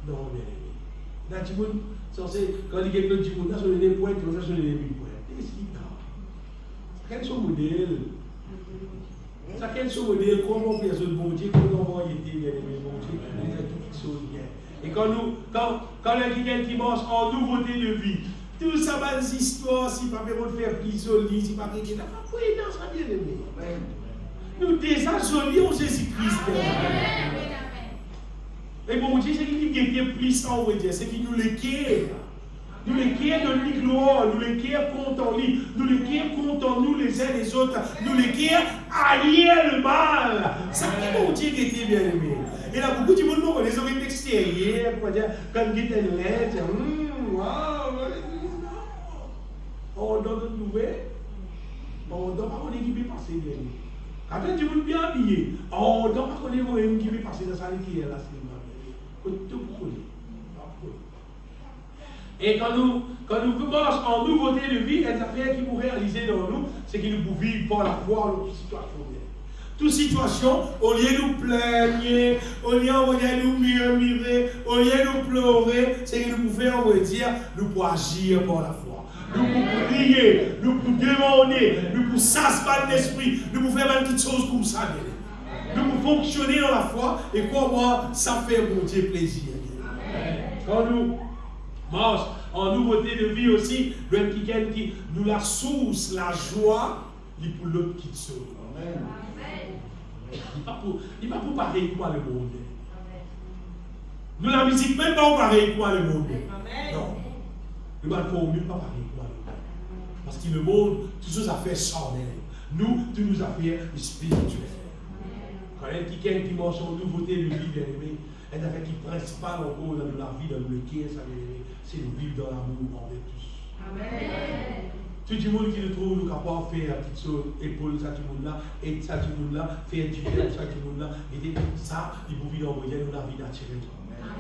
Non, bien aimé. Là, tu vois, quand il y a quelqu'un qui dit, là, sur les points, tu vas sur les points. Qu'est-ce qu'il y a? Quel est son modèle? Ça, quel est son modèle? Comment faire ce bon Dieu? Comment on va y aider, bien aimé, bon Dieu? On fait toutes les choses bien. Et quand il y a quelqu'un qui marche en nouveauté de vie, tout ça va des histoires, si pas de faire plus joli, si pas de faire. Oui, non, ça bien aimé. Nous déjà jolis en Jésus-Christ. Et bon Dieu, c'est qui était plus en vrai, c'est qui nous l'équerre. Nous les qui de lui gloire, nous les qui compte en lui, nous les qui compte en nous les uns les autres, nous les qui allier le mal. Ça qui mon Dieu qui était bien aimé. Et là, beaucoup de monde connaît les oreilles extérieures, pour dire, quand il est un lait, on donne une nouvelle, on ne doit pas connaître qui peut passer bien. Quand tu veux bien habillé, on ne doit pas connaître qui peut passer dans sa vie qui est là, c'est tout pour connaître. Et quand nous commençons en nouveauté de vie, les affaires qui vont réaliser dans nous, c'est qu'ils nous vivent par la foi dans toute situation. Toute situation, au lieu de nous plaigner, au lieu de nous murmurer, au lieu de nous pleurer, c'est que nous pouvons, on va dire, nous pouvons agir par la foi. Nous pouvons prier, nous pouvons demander, nous pouvons s'asseoir l'esprit, nous pouvons faire toutes choses comme ça. Nous pouvons fonctionner dans la foi et comment ça fait mon Dieu plaisir. Quand nous marche en nouveauté de vie aussi, quelqu'un qui nous la source, la joie, il pour l'autre qui te sauve. Amen. Il n'est pas pour pareil quoi le monde. Nous la musique même pas pareil quoi le monde. Non. Nous ne pouvons même pas pareil quoi le monde. Parce que le monde, toutes nos affaires charnelles. Nous, toutes nos affaires spirituelles. Quand il y a quelqu'un qui marche en nouveauté de vie, bien aimé, elle affaire qui principale encore dans la vie, dans le cœur, c'est de vivre dans l'amour envers tous. Amen. Tout le monde qui nous trouve, nous capables de faire petite chose, épaule ça tout le monde là, et ça tout le monde là, faire du bien ça tout le monde là, et ça, il faut vivre dans la vie naturelle.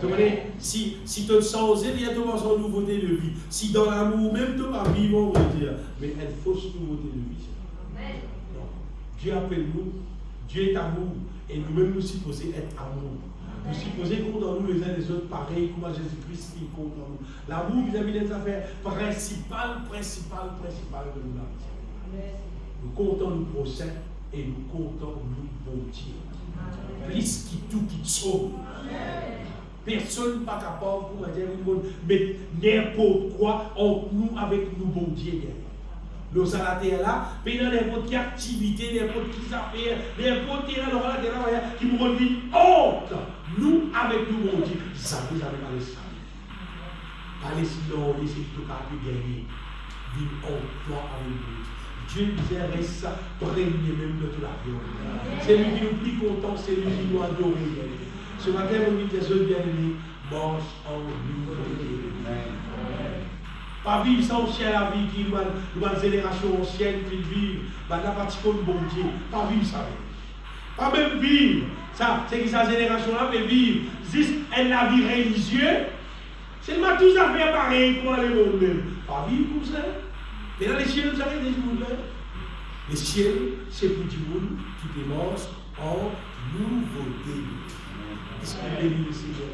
Vous comprenez? Si tu te sens bientôt en nouveauté de vie, si dans l'amour, même tu vas vivre, on va dire, mais elle fausse nouveauté de vie. Amen. Non. Dieu appelle nous, Dieu est amour, et nous-mêmes nous supposons être amour. Nous supposons compte en nous les uns les autres, pareil comme Jésus-Christ qui compte en nous. L'amour vis-à-vis des affaires principales de nous. Nous comptons nos procès et nous comptons nos bon Dieu. Plus qui tout qui sauve. Personne n'est pas capable pour dire mais n'importe quoi entre nous avec nous bon Dieu derrière. Nous allons là, mais dans n'importe quelle activité, n'importe quelle affaire, n'importe quelle affaire qui nous revient honte. Nous, avec nous, mon Dieu, ça vous avez parlé ça. Parlez sinon, laissez tout cas plus gagner. Vivre en toi avec vous. Dieu disait, reste ça, régner même de toute la vie. C'est lui qui nous plie content, c'est lui qui nous adore. Ce matin, on dit, les autres bien-aimés, marche en nous. Pas vivre sans ciel la vie qui nous a une génération ancienne qui vit, la partie comme bon Dieu. Pas vivre ça. Pas même vivre. Ça, c'est que sa génération-là peut vivre juste la vie religieuse. C'est ma tous à faire pareil pour aller au monde. Pas vivre comme ça. Mais dans les ciels, vous savez des jours là. Les ciels, c'est pour du monde qui démarche en nouveauté. Est-ce qu'on bénit le Seigneur?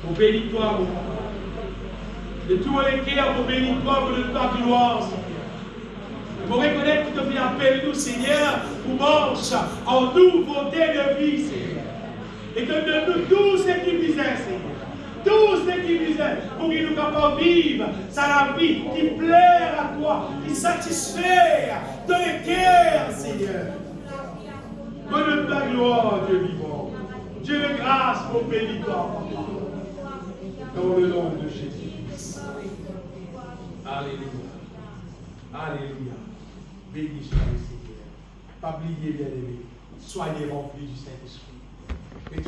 On bénit toi, mon Père. De tous les cœurs, on bénit toi pour ta gloire. Pour reconnaître que tu viens appeler nous, Seigneur, pour marche en nouveauté de vie, Seigneur. Et que de nous tous ce qui misère, Seigneur. Tous ce qui misère, pour qu'ils nous capables de vivre, ça la vie qui plaît à toi, qui satisfait de les cœurs, Seigneur. Donne ta gloire, Dieu vivant. Dieu de grâce, mon béni-toi, dans le nom de Jésus. Alléluia. Alléluia. Béni soit le Seigneur. Pas oublier, bien-aimé. Soyez remplis du Saint-Esprit.